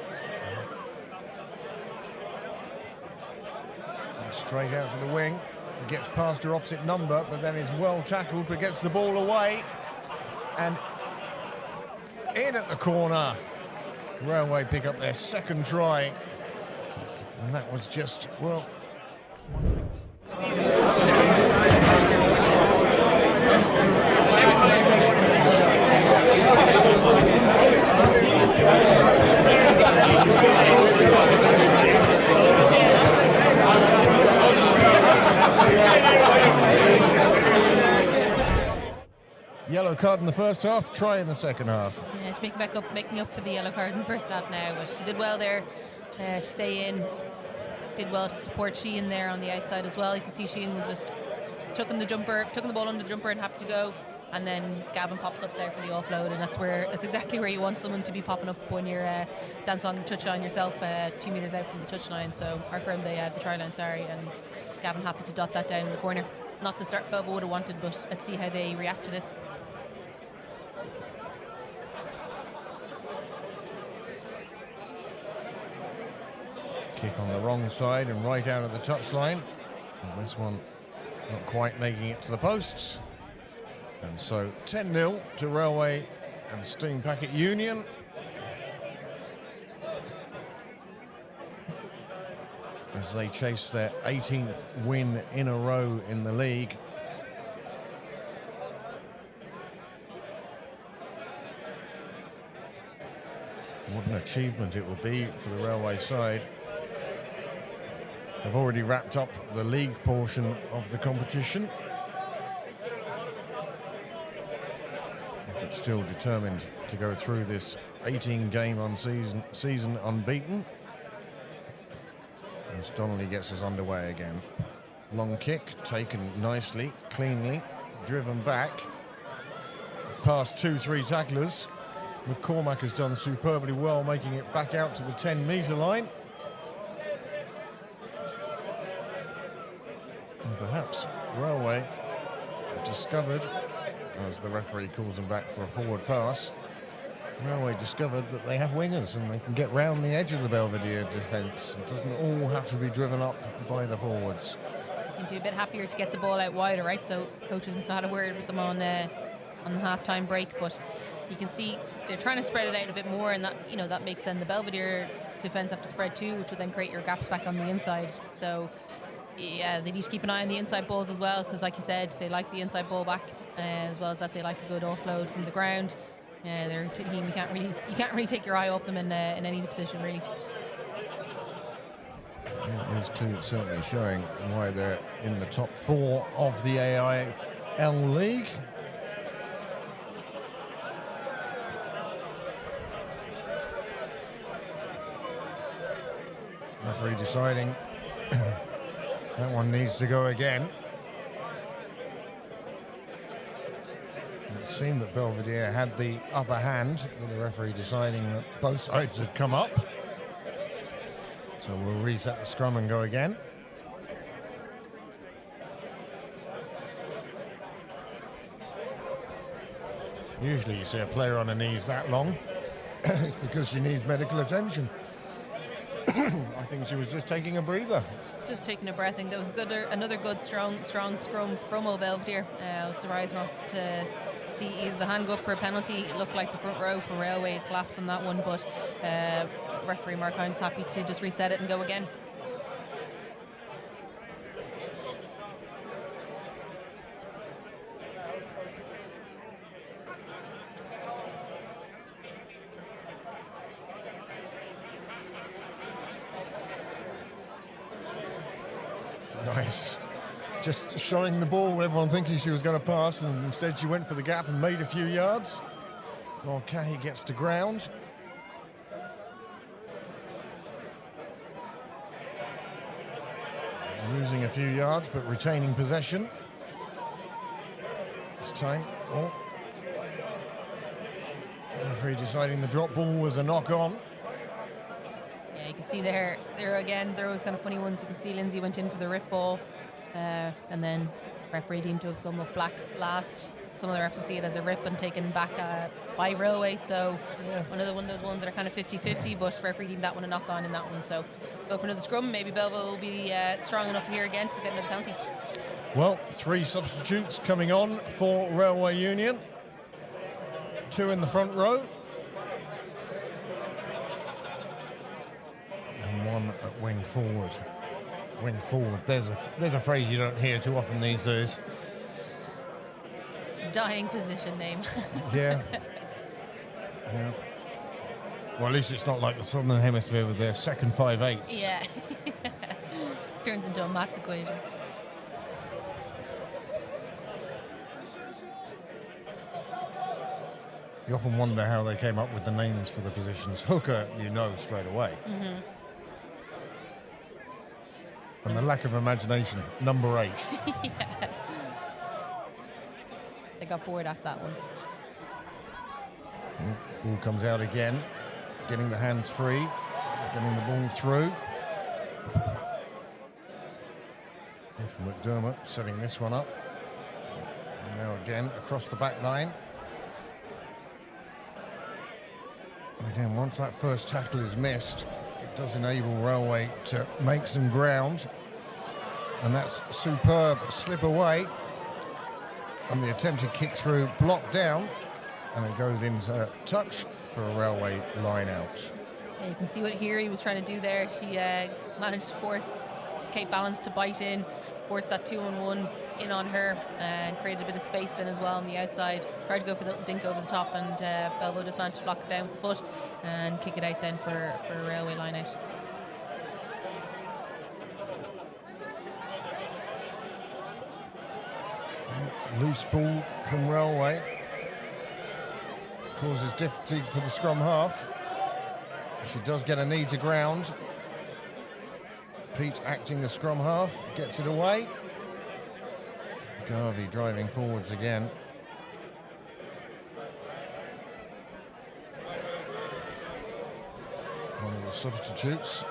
And straight out to the wing. Gets past her opposite number, but then is well tackled, but gets the ball away. And in at the corner. Railway pick up their second try. And that was just, well, one of the things. Yellow card in the first half, try in the second half. Yeah, it's making up for the yellow card in the first half now, but she did well there to stay in. Did well to support Sheehan there on the outside as well. You can see Sheehan was just tucking the ball under the jumper and happy to go. And then Gavin pops up there for the offload, and that's exactly where you want someone to be popping up when you're dancing on the touchline yourself, 2 metres out from the touchline. So our firm, the try line, and Gavin happy to dot that down in the corner. Not the start Belvo would have wanted, but let's see how they react to this. Kick on the wrong side and right out of the touchline. And this one not quite making it to the posts. And so 10-0 to Railway and Steam Packet Union. As they chase their 18th win in a row in the league. What an achievement it will be for the Railway side. They've already wrapped up the league portion of the competition. But still determined to go through this 18-game season unbeaten. As Donnelly gets us underway again. Long kick, taken nicely, cleanly, driven back. Past 2-3 tacklers. McCormack has done superbly well, making it back out to the 10-metre line. And perhaps Railway have discovered, as the referee calls them back for a forward pass, Railway discovered that they have wingers and they can get round the edge of the Belvedere defence. It doesn't all have to be driven up by the forwards. seem to be a bit happier to get the ball out wider, right? So coaches must have had a word with them on the half-time break, but you can see they're trying to spread it out a bit more, and that makes then the Belvedere defence have to spread too, which would then create your gaps back on the inside. So yeah, they need to keep an eye on the inside balls as well, because like you said, they like the inside ball back, as well as that they like a good offload from the ground. They're a team you can't really take your eye off them in any position really. Yeah, these two certainly showing why they're in the top 4 of the AIL League. Referee deciding that one needs to go again. It seemed that Belvedere had the upper hand, with the referee deciding that both sides had come up. So we'll reset the scrum and go again. Usually you see a player on her knees that long. It's because she needs medical attention. I think she was just taking a breather. Just taking a breath. I think that was another good, strong scrum from Belvedere. I was surprised not to see either the hand go up for a penalty. It looked like the front row for Railway had collapsed on that one, but referee Mark Hines was happy to just reset it and go again. Nice. Just showing the ball, everyone thinking she was going to pass, and instead she went for the gap and made a few yards. Mulcahy gets to ground. Losing a few yards, but retaining possession. This time, the referee deciding the drop ball was a knock-on. Yeah, you can see there again, there was kind of funny ones. You can see Lindsay went in for the rip ball, and then referee deemed to have come off black last. Some of the refs will see it as a rip and taken back by Railway, so yeah. One of those ones that are kind of 50-50, but referee deemed that one a knock-on in that one. So go for another scrum. Maybe Belville will be strong enough here again to get another penalty. Well, 3 substitutes coming on for Railway Union. 2 in the front row. And 1 at wing forward. Wing forward. There's a phrase you don't hear too often these days. Dying position name. Yeah. Yeah. Well, at least it's not like the Southern Hemisphere with their second 5/8. Yeah. Turns into a maths equation. You often wonder how they came up with the names for the positions. Hooker, you know straight away. Mm-hmm. And the lack of imagination, number 8. Yeah. They got bored at that one. Ball comes out again, getting the hands free, getting the ball through. From McDermott setting this one up. And now again across the back line. Again, once that first tackle is missed, it does enable Railway to make some ground. And that's superb slip away. And the attempted kick through blocked down. And it goes into touch for a Railway line out. Yeah, you can see what here he was trying to do there. She managed to force Kate Balance to bite in, force that 2-on-1 in on her, and created a bit of space then as well on the outside. Tried to go for the little dink over the top, and Belvo just managed to block it down with the foot and kick it out then for a Railway line out. Loose ball from Railway. Causes difficulty for the scrum half. She does get a knee to ground. Pete acting the scrum half, gets it away. Garvey driving forwards again. One of the substitutes.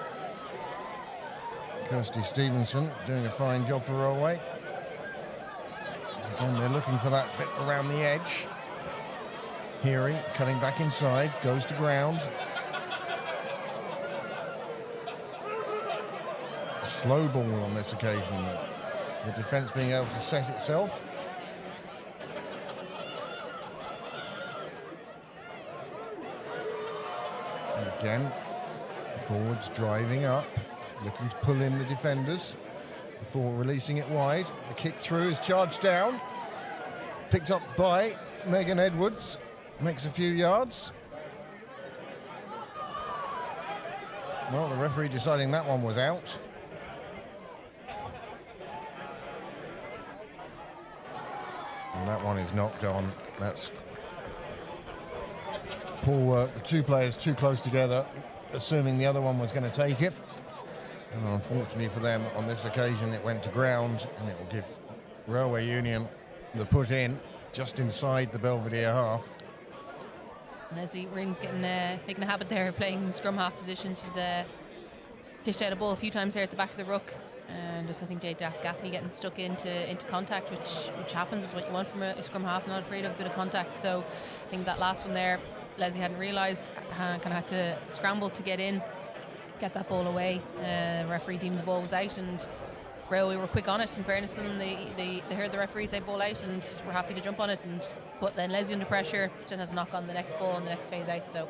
Kirsty Stevenson doing a fine job for Railway. Again, they're looking for that bit around the edge. Heary cutting back inside, goes to ground. Slow ball on this occasion. The defence being able to set itself. And again, forwards driving up, looking to pull in the defenders before releasing it wide. The kick through is charged down, picked up by Megan Edwards, makes a few yards. Well, the referee deciding that one was out. And that one is knocked on. That's poor work. The two players too close together, assuming the other one was going to take it. And unfortunately for them, on this occasion, it went to ground, and it will give Railway Union the put in just inside the Belvedere half. Leslie Ring's making a habit there of playing in the scrum half position. She's dished out a ball a few times there at the back of the ruck, and just I think Jade Gaffney getting stuck into contact, which happens, is what you want from a scrum half. Not afraid of a bit of contact. So I think that last one there, Leslie hadn't realised, kind of had to scramble to get in, get that ball away. Referee deemed the ball was out, and Railway were quick on it. In fairness to them, they heard the referee say ball out and were happy to jump on it and put then Leslie under pressure, which then has a knock on the next ball and the next phase out. So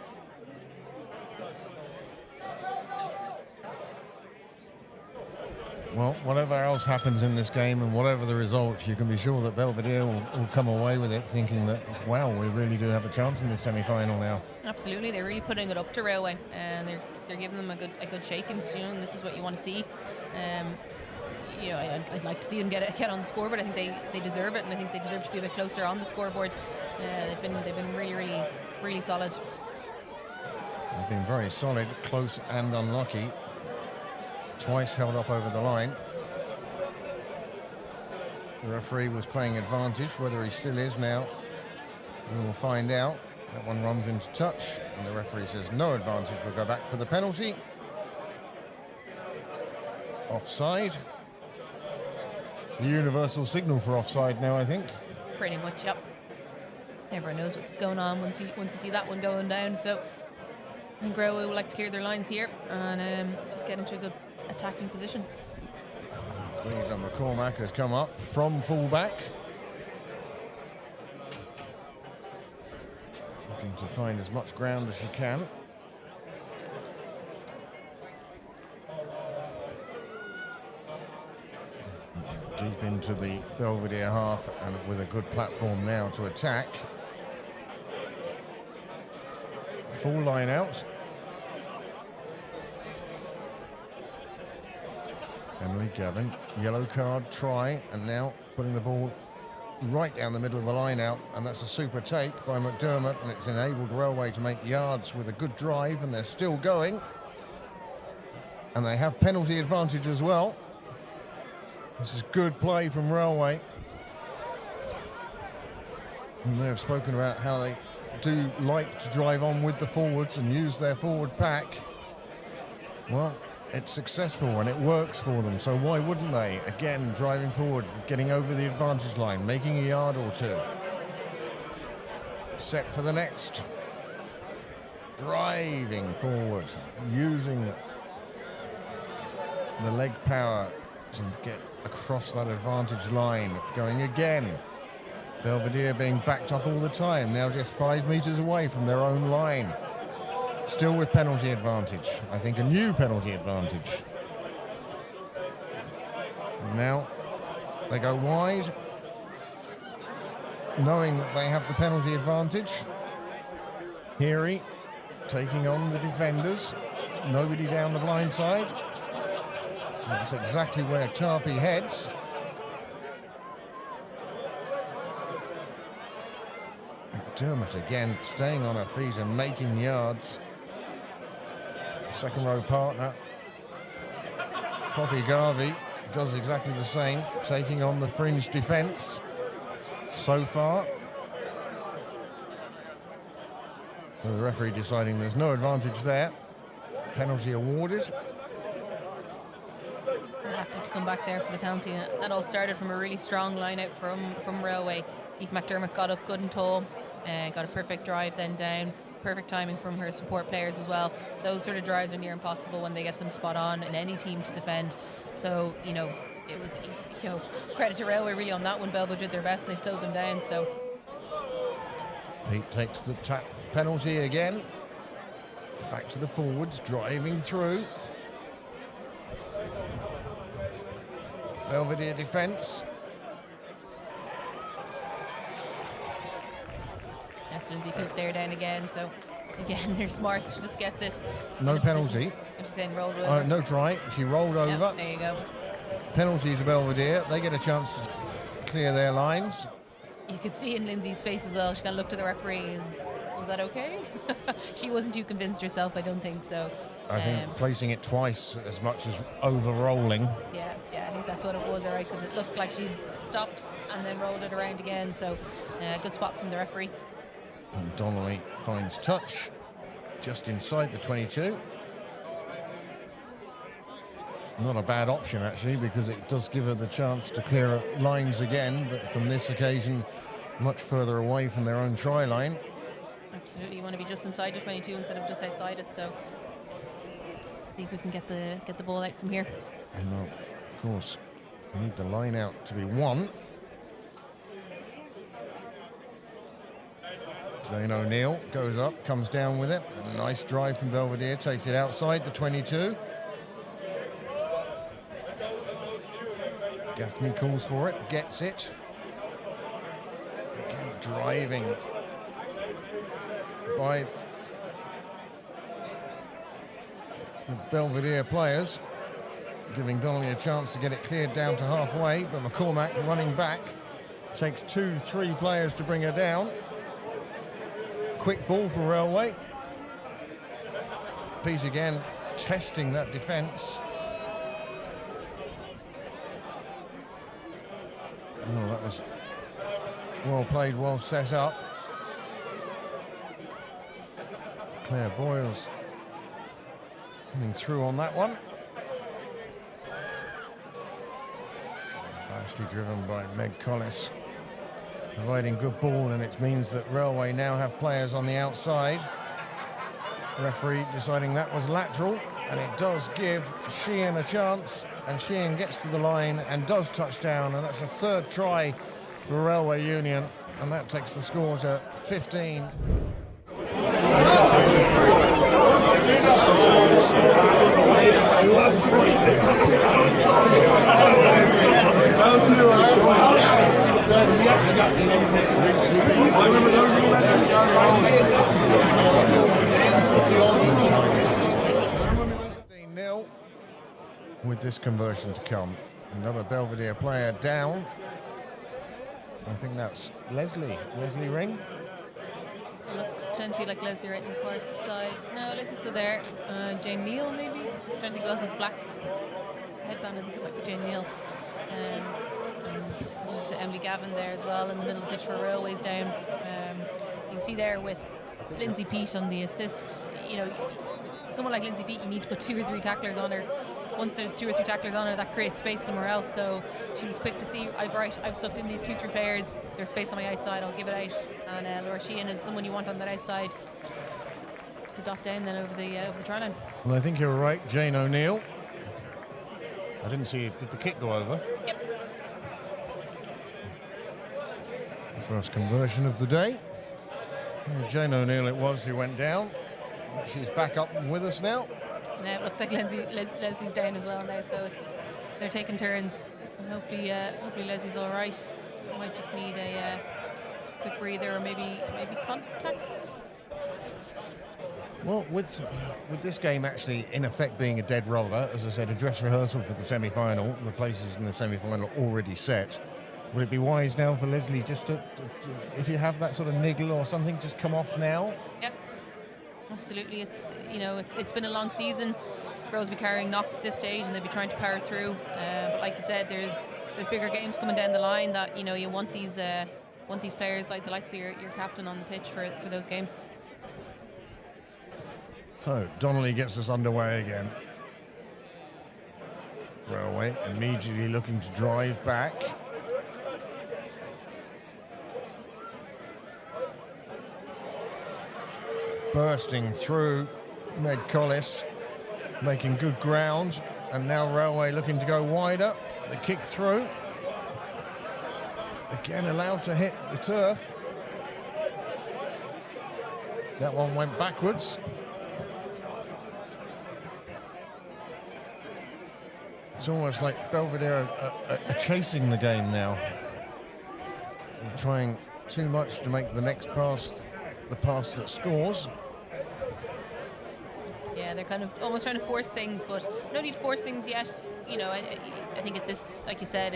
well, whatever else happens in this game and whatever the results, you can be sure that Belvedere will come away with it thinking that, wow, we really do have a chance in this semi-final now. absolutely, they're really putting it up to Railway, and they're giving them a good shake, and and this is what you want to see. I'd like to see them get on the scoreboard. I think they deserve it, and I think they deserve to be a bit closer on the scoreboard. They've been really solid. They've been very solid, close and unlucky. Twice held up over the line. The referee was playing advantage. Whether he still is now, we will find out. That one runs into touch, and the referee says no advantage. We'll go back for the penalty. Offside. The universal signal for offside now, I think. Pretty much, yep. Everyone knows what's going on once you see that one going down. So I think Railway would like to clear their lines here and just get into a good attacking position. Cleaver McCormack has come up from fullback. Looking to find as much ground as she can. Deep into the Belvedere half, and with a good platform now to attack. Full line out. Emily Gavin, yellow card try, and now putting the ball right down the middle of the line out, and that's a super take by McDermott, and it's enabled Railway to make yards with a good drive, and they're still going. And they have penalty advantage as well. This is good play from Railway. And they have spoken about how they do like to drive on with the forwards and use their forward pack. Well, it's successful and it works for them, so why wouldn't they? Again, driving forward, getting over the advantage line, making a yard or two. Set for the next. Driving forward, using the leg power to get across that advantage line. Going again. Belvedere being backed up all the time, now just 5 meters away from their own line. Still with penalty advantage. I think a new penalty advantage. And now they go wide, knowing that they have the penalty advantage. Heary taking on the defenders. Nobody down the blind side. That's exactly where Tarpey heads. McDermott again staying on her feet and making yards. Second row partner, Poppy Garvey, does exactly the same, taking on the fringe defence so far. The referee deciding there's no advantage there. Penalty awarded. We're happy to come back there for the penalty. And that all started from a really strong line out from Railway. Eve McDermott got up good and tall, got a perfect drive then down. Perfect timing from her support players as well. Those sort of drives are near impossible when they get them spot on in any team to defend. So, it was, credit to Railway really on that one. Belvedere did their best and they slowed them down. So Pete takes the penalty again. Back to the forwards, driving through. Belvedere defence. that's Lindsay put there down again. So again, they're smart. She just gets it. No penalty. And she's saying rolled over. No try. She rolled over. Yep, there you go. Penalty to Belvedere. They get a chance to clear their lines. You could see in Lindsay's face as well. She kind of looked at the referee. And, was that okay? She wasn't too convinced herself, I don't think so. I think placing it twice as much as over-rolling. Yeah, I think that's what it was, all right, because it looked like she stopped and then rolled it around again. So good spot from the referee. And Donnelly finds touch just inside the 22. Not a bad option, actually, because it does give her the chance to clear lines again, but from this occasion, much further away from their own try line. Absolutely, you want to be just inside your 22 instead of just outside it. So I think we can get the ball out from here. No, of course, we need the line out to be one. Jane O'Neill goes up, comes down with it. A nice drive from Belvedere, takes it outside the 22. Gaffney calls for it, gets it. Again, driving by the Belvedere players, giving Donnelly a chance to get it cleared down to halfway, but McCormack running back. Takes 2-3 players to bring her down. Quick ball for Railway. Pete again testing that defence. Oh, that was well played, well set up. Claire Boyles coming through on that one. Nicely driven by Meg Collis, providing good ball, and it means that Railway now have players on the outside. Referee deciding that was lateral, and it does give Sheehan a chance, and Sheehan gets to the line and does touch down, and that's a third try for Railway Union, and that takes the score to 15. With this conversion to come. Another Belvedere player down. I think that's Leslie Ring. Looks potentially like Leslie right in the far side. No, Leslie's still there. Jane Neal maybe? I'm trying to think who else is black headband. I think it might be Jane Neal. And there's Emily Gavin there as well in the middle of the pitch for Railways down. You can see there with Lindsay Peat on the assist. Someone like Lindsay Peat, you need to put 2 or 3 tacklers on her. Once there's 2 or 3 tacklers on her, that creates space somewhere else. So she was quick to see, I've sucked in these 2-3 players. There's space on my outside, I'll give it out. And Laura Sheehan is someone you want on that outside to dot down then over the try line. Well, I think you're right, Jane O'Neill. I didn't see it. Did the kick go over? Yep. The first conversion of the day. Jane O'Neill it was who went down. She's back up and with us now. Now it looks like Leslie's down as well now, so they're taking turns. And hopefully Leslie's all right. Might just need a quick breather or maybe contacts. Well, with this game actually in effect being a dead roller, as I said, a dress rehearsal for the semi-final. The places in the semi-final already set. Would it be wise now for Leslie just to if you have that sort of niggle or something, just come off now? Yep. Absolutely, it's been a long season. Girls will be carrying knocks at this stage, and they'll be trying to power through. But like you said, there's bigger games coming down the line that you want these players like the likes of your captain on the pitch for those games. So Donnelly gets us underway again. Railway immediately looking to drive back. Bursting through Meg Collis, making good ground, and now Railway looking to go wider. the kick through. Again allowed to hit the turf. That one went backwards. It's almost like Belvedere are chasing the game now. They're trying too much to make the next pass the pass that scores. Yeah, they're kind of almost trying to force things, but no need to force things yet. You know, I think at this, like you said,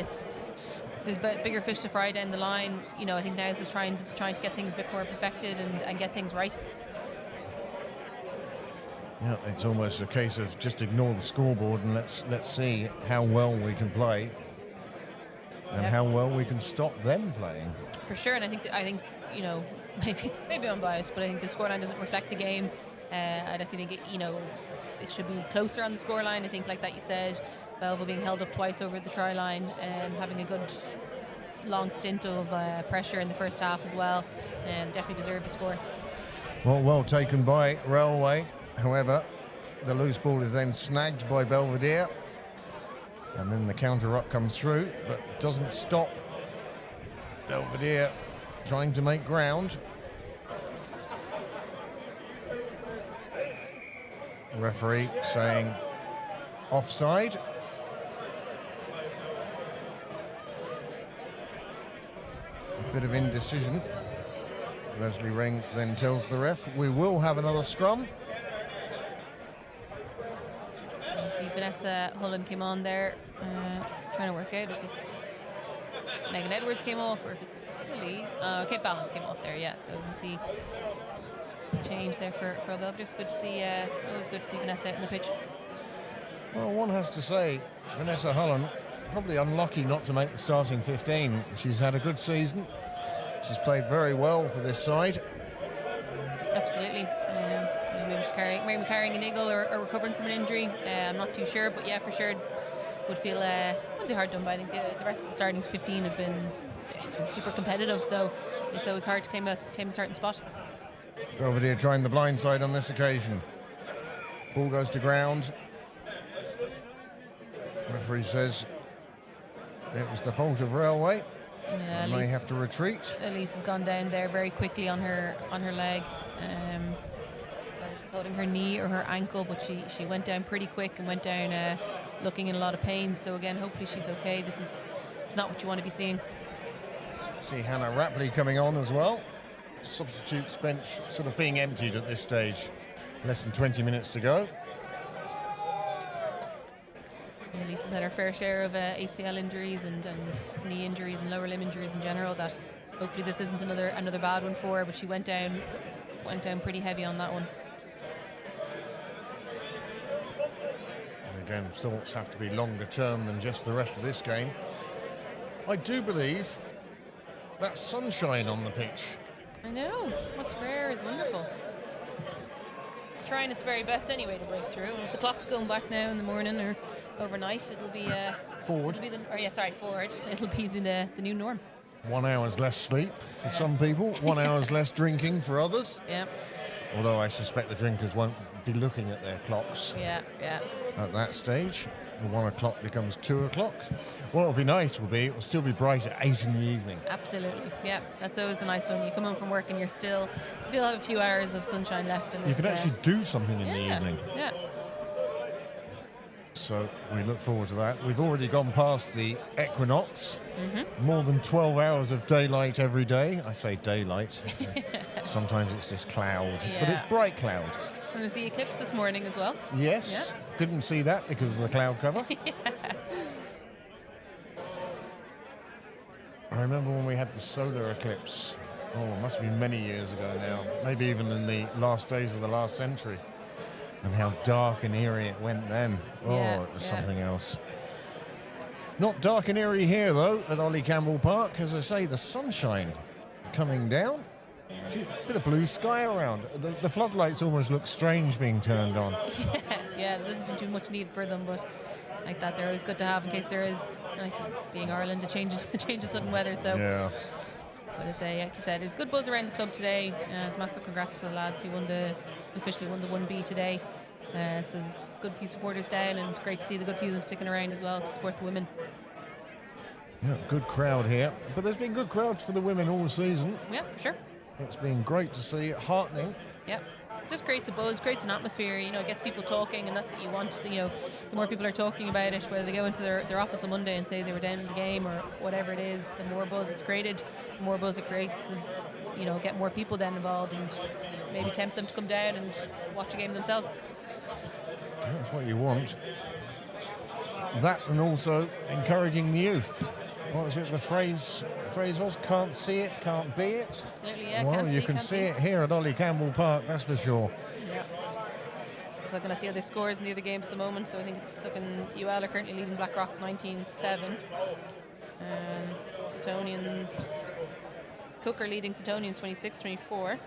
there's bigger fish to fry down the line. You know, I think now is just trying to get things a bit more perfected and get things right. Yeah, it's almost a case of just ignore the scoreboard and let's see how well we can play and how well we can stop them playing. For sure, and I think you know, maybe I'm biased, but I think the scoreline doesn't reflect the game. I definitely think it should be closer on the scoreline. I think, like that you said, Belva being held up twice over the try line, having a good long stint of pressure in the first half as well, and definitely deserve a score. Well taken by Railway. However, the loose ball is then snagged by Belvedere, and then the counter-up comes through, but doesn't stop Belvedere trying to make ground. The referee saying offside. A bit of indecision. Leslie Ring then tells the ref, we will have another scrum. See, Vanessa Hullen came on there, trying to work out if it's Megan Edwards came off or if it's Tilly. Kate Balance came off there, yeah. So you can see a change there for Belvedere. It's good to see. Always good to see Vanessa out in the pitch. Well, one has to say, Vanessa Hullen probably unlucky not to make the starting 15. She's had a good season. She's played very well for this side. Absolutely. Maybe she's carrying an eagle or recovering from an injury. I'm not too sure, but yeah, for sure would feel pretty hard done. But I think the rest of the starting 15 have been super competitive, so it's always hard to claim a starting spot. Belvedere trying the blind side on this occasion. Ball goes to ground. Referee says it was the fault of Railway. Yeah, they have to retreat. Elise has gone down there very quickly on her leg. Whether she's holding her knee or her ankle, but she went down pretty quick and went down looking in a lot of pain. So again, hopefully she's okay. It's not what you want to be seeing. See Hannah Rapley coming on as well. Substitutes bench sort of being emptied at this stage. Less than 20 minutes to go. Yeah, Lisa's had her fair share of ACL injuries and knee injuries and lower limb injuries in general. That hopefully this isn't another bad one for her. But she went down pretty heavy on that one. And again, thoughts have to be longer term than just the rest of this game. I do believe that sunshine on the pitch. I know. What's rare is wonderful. It's trying its very best anyway to break through. And if the clock's going back now in the morning or overnight, it'll be forward. Forward. It'll be the new norm. 1 hour's less sleep for some people. 1 hour's less drinking for others. Yeah. Although I suspect the drinkers won't be looking at their clocks. Yeah. At that stage. 1 o'clock becomes 2 o'clock. What will be nice will be it will still be bright at 8 in the evening. Absolutely, yeah. That's always the nice one. You come home from work and you're still have a few hours of sunshine left. And you can actually do something in the evening. Yeah. So we look forward to that. We've already gone past the equinox. Mm-hmm. More than 12 hours of daylight every day. I say daylight. Sometimes it's just cloud, but it's bright cloud. There was the eclipse this morning as well. Yes. Yeah. Didn't see that because of the cloud cover. I remember when we had the solar eclipse. Oh, it must be many years ago now. Maybe even in the last days of the last century. And how dark and eerie it went then. It was something else. Not dark and eerie here, though, at Ollie Campbell Park. As I say, the sunshine coming down. A bit of blue sky around. The floodlights almost look strange being turned on. Yeah, there doesn't seem too much need for them, but like that, they're always good to have in case there is, like being Ireland, a change of sudden weather. So, but as like you said, there's good buzz around the club today. It's massive congrats to the lads who officially won the 1B today. So there's a good few supporters down, and great to see the good few of them sticking around as well to support the women. Yeah, good crowd here. But there's been good crowds for the women all season. Yeah, for sure. It's been great to see, heartening. Yeah. Just creates a buzz, creates an atmosphere, it gets people talking, and that's what you want. The more people are talking about it, whether they go into their office on Monday and say they were down in the game or whatever it is, the more buzz it's created, the more buzz it creates is, get more people then involved and maybe tempt them to come down and watch a game themselves. That's what you want. That, and also encouraging the youth. What was it? The phrase was, can't see it, can't be it. Absolutely, yeah. Well, can't you see, can can't see be. it here at Ollie Campbell Park, that's for sure. Yeah. I was looking at the other scores in the other games at the moment, so I think it's looking UL are currently leading Blackrock 19-7. Setonians, Cook are leading Setonians 26-24.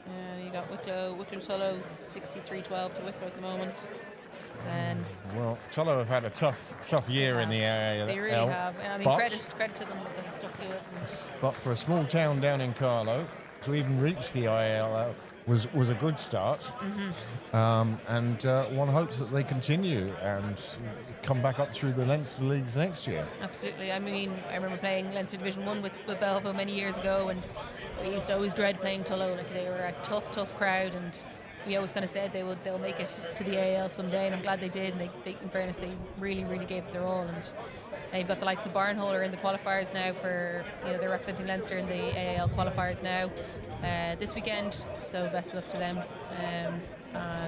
And you got Wicklow Tullow 63-12 to Wicklow at the moment. And Well, Tullow have had a tough year in the AIL. they really have. And I mean, but- credit to them that they stuck to it. But for a small town down in Carlow, to even reach the AIL was a good start. And one hopes that they continue and come back up through the Leinster Leagues next year. Absolutely. I mean, I remember playing Leinster Division 1 with Belvedere many years ago, and we used to always dread playing Tullow. Like, they were a tough crowd, and we always kind of said they'll make it to the AIL someday, and I'm glad they did. And they in fairness, they really gave it their all. And you've got the likes of Barnhole in the qualifiers now for, they're representing Leinster in the AIL qualifiers now this weekend. So best of luck to them.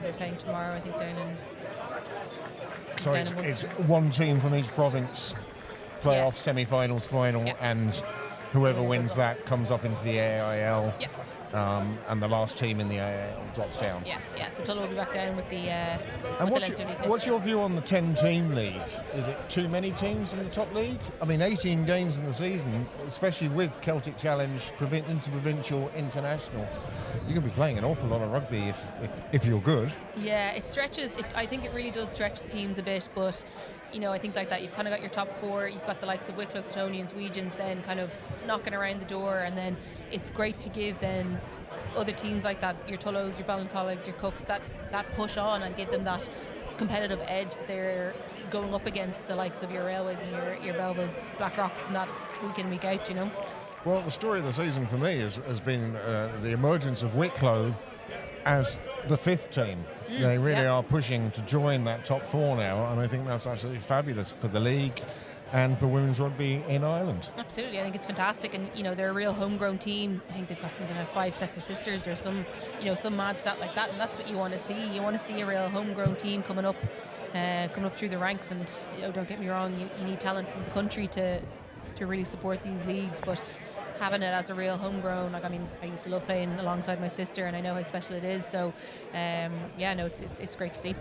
They're playing tomorrow, I think, down in. So down in it's Munster. one team from each province, playoff, Yeah. semi-finals, final, Yeah. and whoever Whoever wins goes up. that comes up into the AIL. Yeah. And the last team in the AIL drops down. Yeah. So Tullow will be back down with the. And with what's, the Leinster League what's next your view on the 10-team league? Is it too many teams in the top league? I mean, 18 games in the season, especially with Celtic Challenge, interprovincial, international. You can be playing an awful lot of rugby if you're good. Yeah, it stretches. I think it really does stretch the teams a bit, but I think like that you've kind of got your top four. You've got the likes of Wicklow, Stonians, Weegians, then kind of knocking around the door, and then it's great to give then other teams like that, your Tullows, your Ballincolligs, your Cooks, that push on and give them that competitive edge that they're going up against the likes of your Railways and your Belvos, Blackrocks, and that week in, week out, Well, the story of the season for me has been the emergence of Wicklow as the fifth team. They really are pushing to join that top four now, and I think that's absolutely fabulous for the league and for women's rugby in Ireland. Absolutely, I think it's fantastic, and they're a real homegrown team. I think they've got something like 5 sets of sisters or some mad stat like that, and that's what you want to see. You want to see a real homegrown team coming up through the ranks, and don't get me wrong, you need talent from the country to really support these leagues, but having it as a real homegrown, I used to love playing alongside my sister, and I know how special it is. So, it's great to see.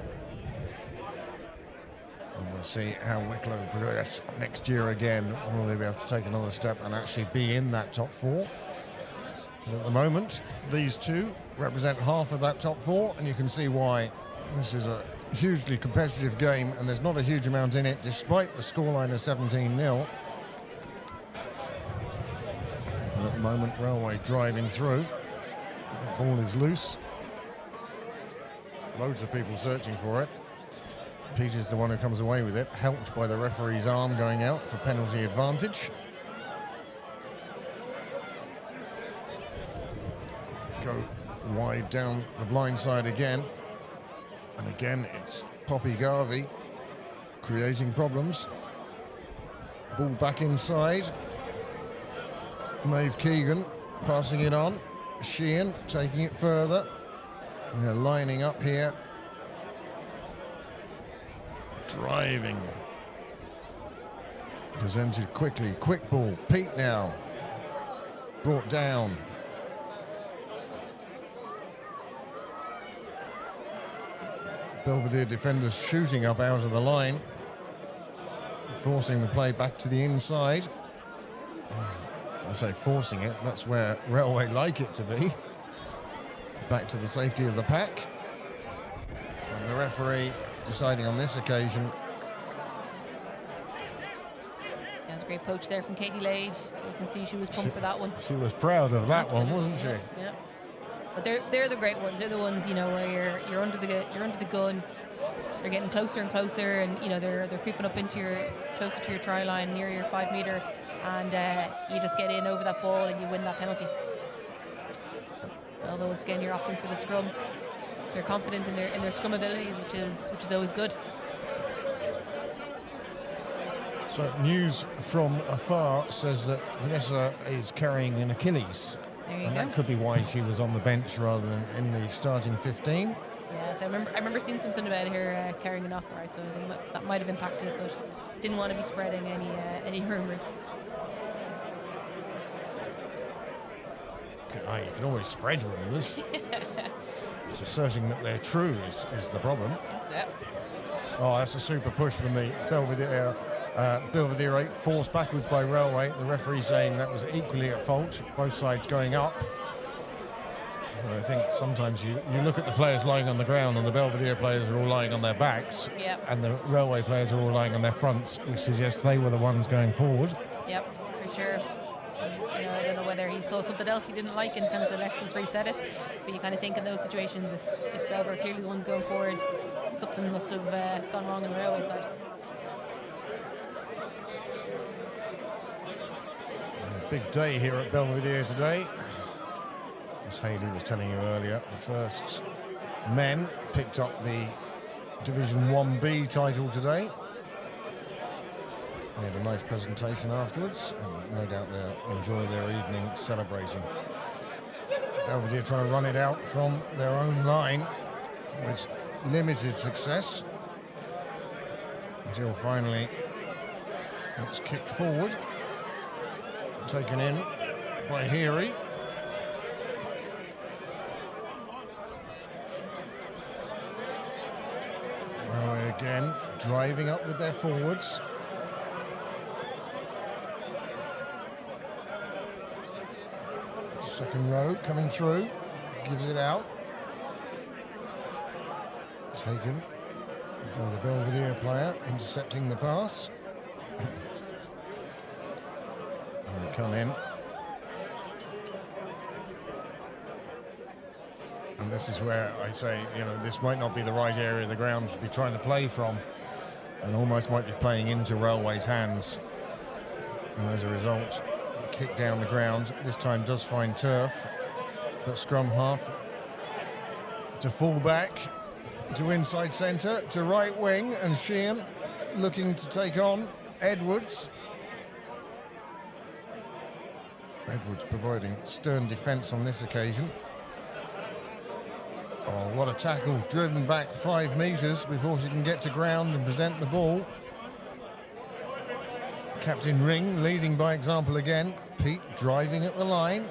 And we'll see how Wicklow progress next year again. Will they be able to take another step and actually be in that top four? But at the moment, these two represent half of that top four, and you can see why. This is a hugely competitive game, and there's not a huge amount in it, despite the scoreline of 17-0. And at the moment, Railway driving through. The ball is loose. Loads of people searching for it. Peter's the one who comes away with it, helped by the referee's arm going out for penalty advantage. Go wide down the blind side again. And again, it's Poppy Garvey creating problems. Ball back inside. Maeve Keegan passing it on. Sheehan taking it further. They're lining up here. Driving. Presented quickly. Quick ball. Pete now. Brought down. Belvedere defenders shooting up out of the line. Forcing the play back to the inside. I say forcing it, that's where Railway like it to be. Back to the safety of the pack. And the referee deciding on this occasion. That was a great poach there from Katie Lade. You can see she was pumped for that one. She was proud of that Absolutely, one, wasn't she? Yeah. But they're the great ones. They're the ones where you're under the gun. they're getting closer and closer, and they're creeping up closer to your try line, near your 5 metre, and you just get in over that ball and you win that penalty. Although once again you're opting for the scrum. They're confident in their scrum abilities, which is always good. So news from afar says that Vanessa is carrying an Achilles. There you and go. that could be why she was on the bench rather than in the starting 15. Yeah, so I remember seeing something about her carrying a knock, right? So I think that might have impacted it, but didn't want to be spreading any rumours. You can always spread rumours. It's asserting that they're true is the problem. That's it. Oh, that's a super push from the Belvedere. Belvedere 8 forced backwards by Railway. The referee saying that was equally at fault. Both sides going up. And I think sometimes you look at the players lying on the ground, and the Belvedere players are all lying on their backs, Yep. and the Railway players are all lying on their fronts, which suggests they were the ones going forward. Yep, for sure. I don't know whether he saw something else he didn't like and kind of said, let's just reset it. But you kind of think in those situations, if Belvedere are clearly the ones going forward, something must have gone wrong on the Railway side. Big day here at Belvedere today. As Hayley was telling you earlier, the first men picked up the Division 1B title today. They had a nice presentation afterwards, and no doubt they'll enjoy their evening celebrating. Belvedere trying to run it out from their own line with limited success until finally it's kicked forward, taken in by Heary. Railway again driving up with their forwards. Second row coming through, gives it out. Taken by the Belvedere player, intercepting the pass. And they come in. And this is where I say, this might not be the right area of the ground to be trying to play from, and almost might be playing into Railway's hands. And as a result, the kick down the ground this time does find turf, but scrum half to full back, to inside centre, to right wing, and Sheehan looking to take on Edwards. Edwards providing stern defence on this occasion. Oh, what a tackle, driven back 5 metres before she can get to ground and present the ball. Captain Ring leading by example again. Pete driving at the line.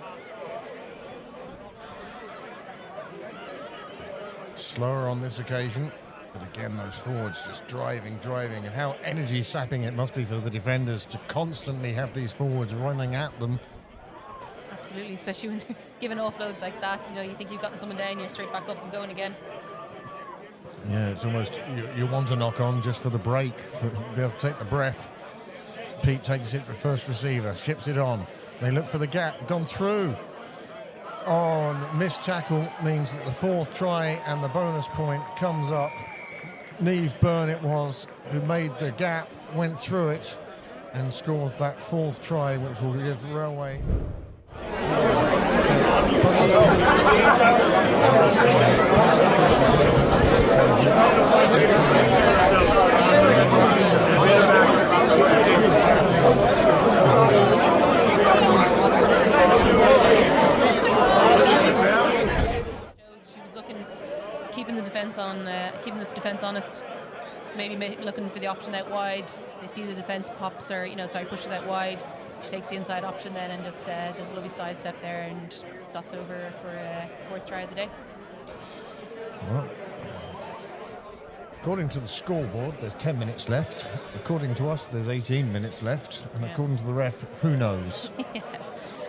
Slower on this occasion, but again those forwards just driving, and how energy sapping it must be for the defenders to constantly have these forwards running at them. Absolutely, especially when they're giving offloads like that. You think you've gotten someone down, you're straight back up and going again. Yeah, it's almost, you want to knock on just for the break, to be able to take the breath. Pete takes it to first receiver, ships it on. They look for the gap, gone through. Oh, and missed tackle means that the 4th try and the bonus point comes up. Niamh Byrne it was who made the gap, went through it, and scores that 4th try, which will give Railway. She was keeping the defence honest. Maybe looking for the option out wide. They see the defence pushes out wide. She takes the inside option then and just does a lovely sidestep there and dots over for 4th try of the day. Well, according to the scoreboard, there's 10 minutes left. According to us, there's 18 minutes left. And according to the ref, who knows? Yeah.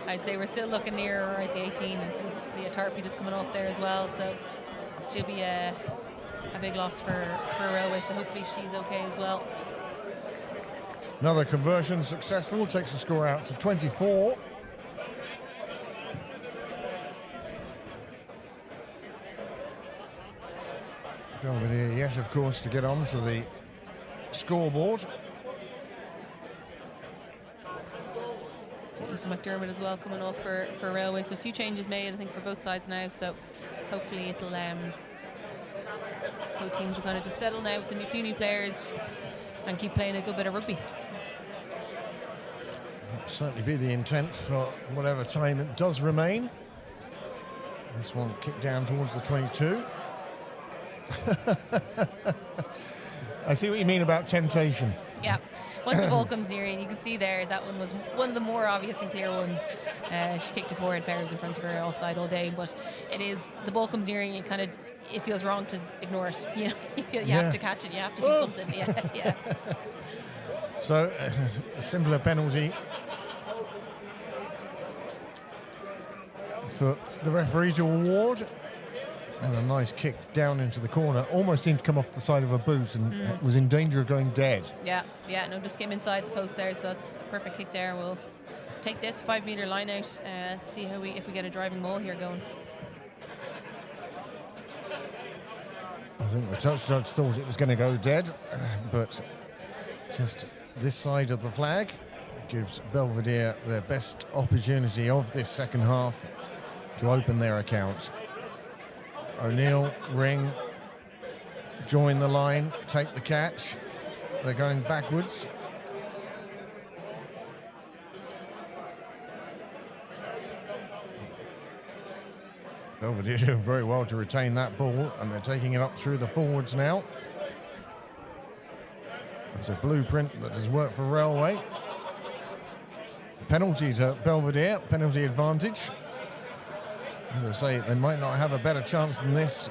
I'd say we're still looking near right the 18, and Leah Tarpey just coming off there as well. So she'll be a big loss for Railway. So hopefully she's okay as well. Another conversion successful, takes the score out to 24. Belvedere yet, of course, to get onto the scoreboard. So Aoife McDermott as well coming off for Railway. So a few changes made, I think, for both sides now. So hopefully it'll both teams will kind of just settle now with a few new players and keep playing a good bit of rugby. That'll certainly be the intent for whatever time it does remain. This one kicked down towards the 22. I see what you mean about temptation. Yeah. Once the ball comes near, and you can see there that one was one of the more obvious and clear ones. She kicked to forward players in front of her offside all day, but it is the ball comes near, and you kind of it feels wrong to ignore it. You know, you have to catch it. You have to do something. Yeah. So a simpler penalty for the referee to award. And a nice kick down into the corner. Almost seemed to come off the side of a boot and was in danger of going dead. Yeah, no, just came inside the post there, so that's a perfect kick there. We'll take this 5 metre line out, see if we get a driving maul here going. I think the touch judge thought it was going to go dead, but just this side of the flag gives Belvedere their best opportunity of this second half to open their account. O'Neill, Ring, join the line, take the catch. They're going backwards. Belvedere doing very well to retain that ball, and they're taking it up through the forwards now. It's a blueprint that has worked for Railway. Penalty to Belvedere, penalty advantage. As I say, they might not have a better chance than this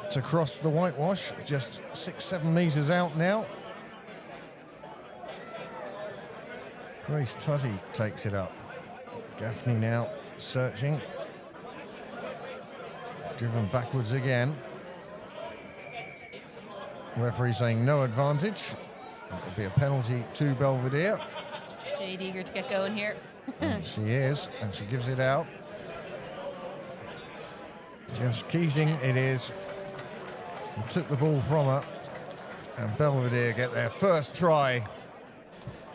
to cross the whitewash. Just 6-7 metres out now. Grace Tutty takes it up. Gaffney now searching. Driven backwards again. Referee saying no advantage. It'll be a penalty to Belvedere. Jade eager to get going here. She is, and she gives it out. Just Keating it is. And took the ball from her. And Belvedere get their first try.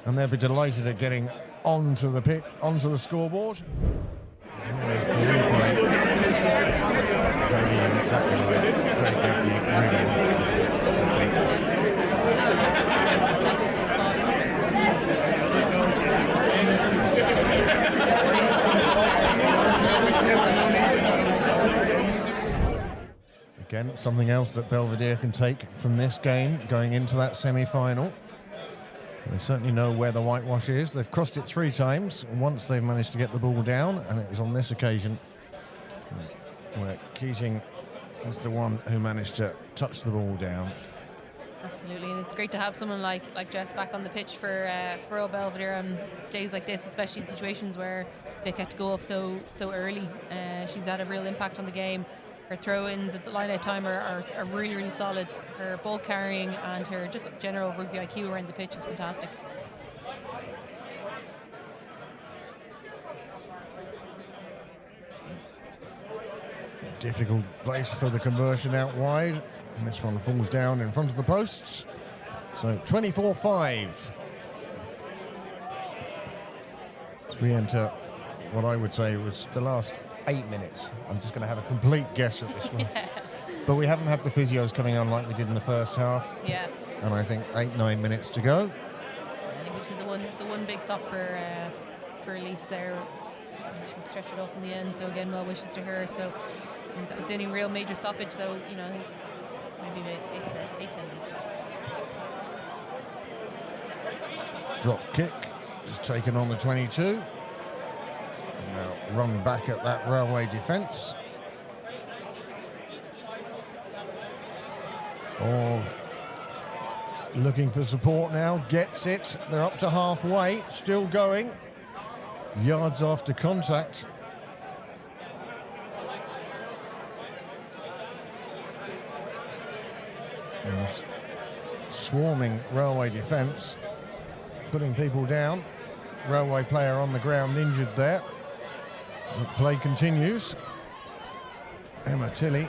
And they'll be delighted at getting onto the pitch, onto the scoreboard. There's the replay. Exactly right. Drake Gaffney really wants to Again, something else that Belvedere can take from this game going into that semi-final. They certainly know where the whitewash is. They've crossed it 3 times. Once they've managed to get the ball down, and it was on this occasion where Keating was the one who managed to touch the ball down. Absolutely, and it's great to have someone like Jess back on the pitch for Earl Belvedere on days like this, especially in situations where Vic had to go off so early. She's had a real impact on the game. Her throw-ins at the line-out time are really, really solid. Her ball carrying and her just general rugby IQ around the pitch is fantastic. Difficult place for the conversion out wide. And this one falls down in front of the posts. So 24-5. As we enter what I would say was the last 8 minutes. I'm just going to have a complete guess at this one. But we haven't had the physios coming on like we did in the first half. Yeah. And I think 8-9 minutes to go. I think we did the one big stop for Elise there. She can stretch it off in the end. So again, well wishes to her. So I think that was the only real major stoppage. So I think maybe 8-10 minutes. Drop kick, just taken on the 22. Now run back at that Railway defence. Or looking for support now, gets it. They're up to halfway, still going. Yards after contact. And this swarming Railway defence, putting people down. Railway player on the ground injured there. The play continues. Emma Tilley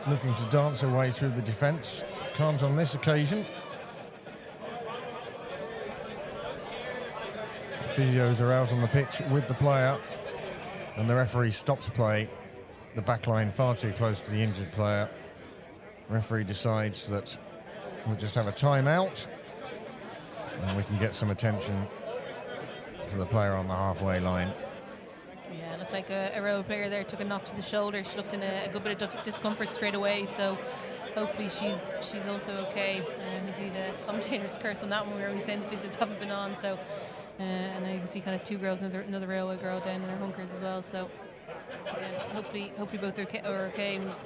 looking to dance her way through the defence. Can't on this occasion. Physios are out on the pitch with the player, and the referee stops play. The back line far too close to the injured player. Referee decides that we'll just have a timeout and we can get some attention to the player on the halfway line. Yeah, it looked like a row player there took a knock to the shoulder. She looked in a good bit of discomfort straight away, so hopefully she's also okay. I think the commentator's curse on that one. We were only saying the physios haven't been on, so and now you can see kind of two girls, another railway girl down in her hunkers as well. So hopefully both are okay. It was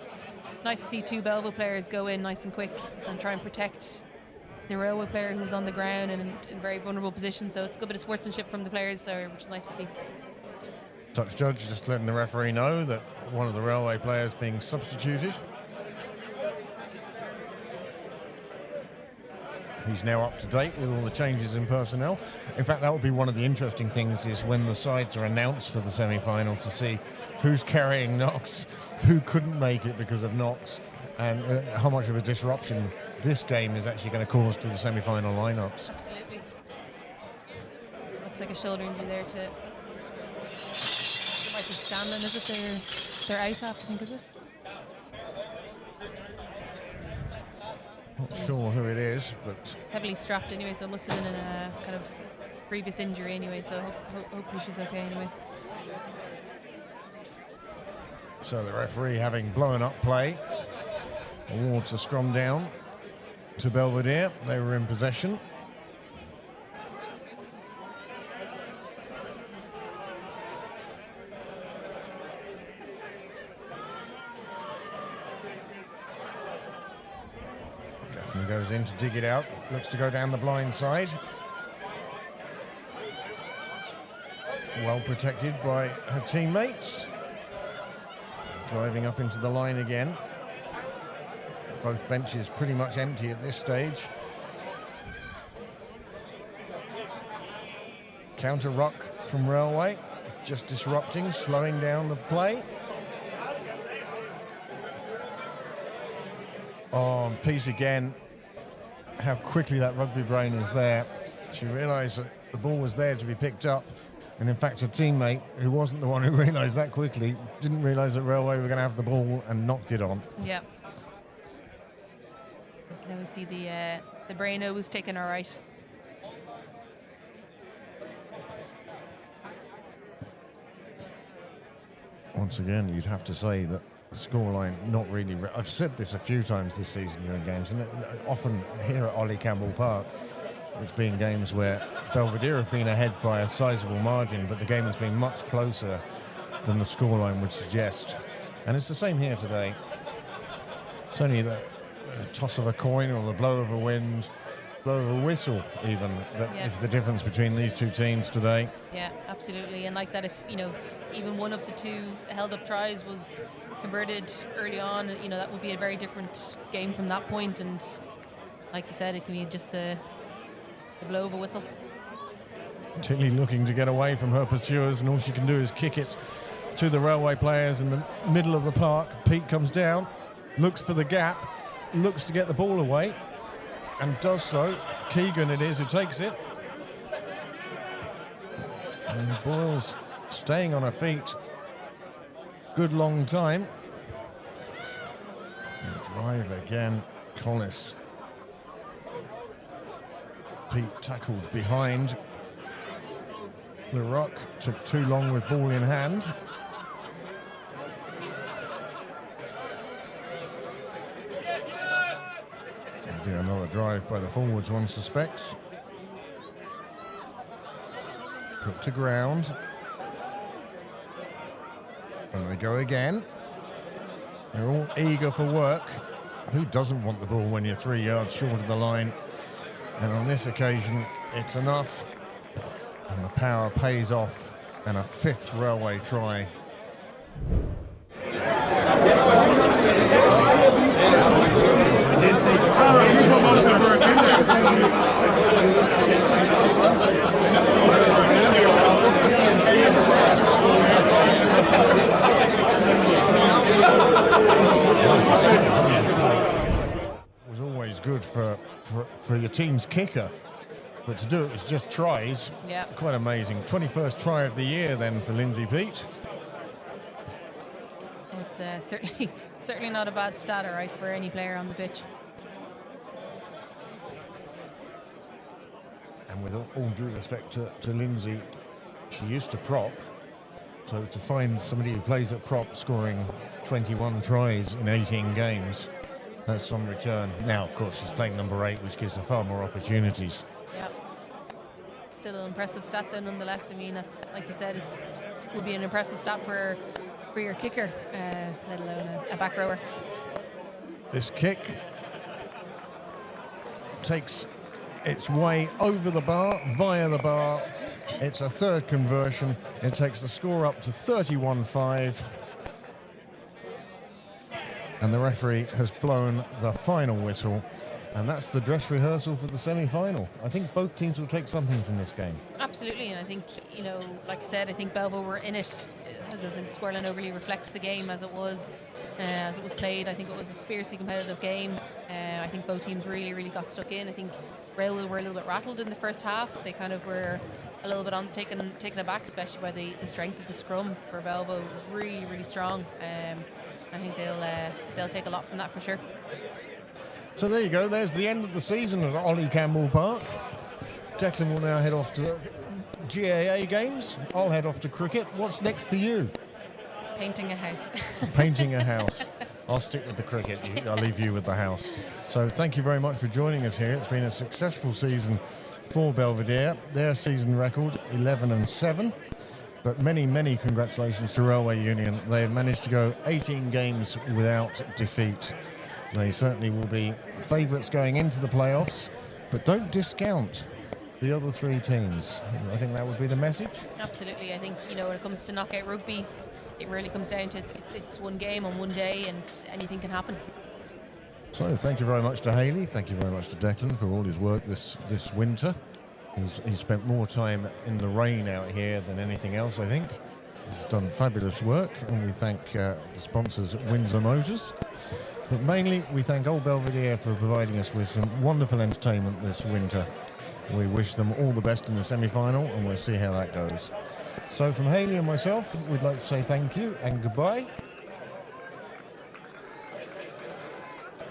nice to see two Belvedere players go in nice and quick and try and protect the railway player who's on the ground and in a very vulnerable position. So it's a good bit of sportsmanship from the players there, which is nice to see. Touch judge just letting the referee know that one of the railway players being substituted. He's now up to date with all the changes in personnel. In fact, that would be one of the interesting things, is when the sides are announced for the semi-final, to see who's carrying knocks, who couldn't make it because of knocks, and how much of a disruption this game is actually going to cause to the semi-final lineups. Absolutely. Looks like a shoulder injury there to... It might be Scanlon, is it? They're out, I think, is it? Not sure who it is, but... Heavily strapped anyway, so it must have been in a kind of previous injury anyway, so hopefully she's okay anyway. So the referee, having blown up play, awards a scrum down to Belvedere. They were in possession. Definitely goes in to dig it out. Looks to go down the blind side. Well protected by her teammates. Driving up into the line again. Both benches pretty much empty at this stage. Counter ruck from Railway, just disrupting, slowing down the play. Oh, Pete again, how quickly that rugby brain is there. She realised that the ball was there to be picked up, and in fact her teammate, who wasn't the one who realised that quickly, didn't realise that Railway were going to have the ball and knocked it on. Yeah. Now we see the brain was taken all right. Once again, you'd have to say that the scoreline not really... I've said this a few times this season during games, and often here at Ollie Campbell Park, it's been games where Belvedere have been ahead by a sizable margin, but the game has been much closer than the scoreline would suggest. And it's the same here today. It's only the toss of a coin or the blow of a wind, blow of a whistle even, that is the difference between these two teams today. Yeah, absolutely. And like that, if even one of the two held up tries was converted early on, that would be a very different game from that point. And like you said, it can be just the blow of a whistle. Tilly looking to get away from her pursuers, and all she can do is kick it to the Railway players in the middle of the park. Pete comes down, looks for the gap, looks to get the ball away, and does so. Keegan it is who takes it. And Boyle's staying on her feet. Good long time. And drive again, Collis. Pete tackled behind. The ruck took too long with ball in hand. There'll be another drive by the forwards, one suspects. Put to ground. And they go again. They're all eager for work. Who doesn't want the ball when you're 3 yards short of the line? And on this occasion, it's enough. And the power pays off, and a fifth Railway try. good for your team's kicker. But to do it with just tries, Yeah. quite amazing. 21st try of the year then for Lindsay Peat. It's certainly not a bad stat, all right, for any player on the pitch. And with all due respect to Lindsay, she used to prop. So to find somebody who plays at prop scoring 21 tries in 18 games, that's some return. Now, of course, she's playing number 8, which gives her far more opportunities. Yeah. Still an impressive stat, though, nonetheless. I mean, that's, like you said, it would be an impressive stat for your kicker, let alone a back rower. This kick takes its way over the bar, via the bar. It's a third conversion. It takes the score up to 31-5. And the referee has blown the final whistle. And that's the dress rehearsal for the semi-final. I think both teams will take something from this game. Absolutely, and I think, like I said, I think Belvedere were in it. I don't think the scoreline overly reflects the game as it was played. I think it was a fiercely competitive game. I think both teams really, really got stuck in. I think Railway were a little bit rattled in the first half. They kind of were a little bit taken aback, especially by the strength of the scrum for Belvedere. It was really, really strong. I think they'll take a lot from that for sure. So there you go. There's the end of the season at Ollie Campbell Park. Declan will now head off to GAA games. I'll head off to cricket. What's next for you? Painting a house. Painting a house. I'll stick with the cricket. I'll leave you with the house. So thank you very much for joining us here. It's been a successful season for Belvedere. Their season record, 11-7. But many, many congratulations to Railway Union. They've managed to go 18 games without defeat. They certainly will be favourites going into the playoffs, but don't discount the other 3 teams. I think that would be the message. Absolutely. I think, when it comes to knockout rugby, it really comes down to it's one game on one day, and anything can happen. So thank you very much to Hayley. Thank you very much to Declan for all his work this winter. He's spent more time in the rain out here than anything else, I think. He's done fabulous work, and we thank the sponsors at Windsor Motors. But mainly, we thank Old Belvedere for providing us with some wonderful entertainment this winter. We wish them all the best in the semi-final, and we'll see how that goes. So from Hayley and myself, we'd like to say thank you and goodbye.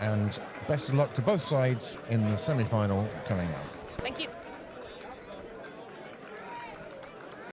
And best of luck to both sides in the semi-final coming up. Thank you.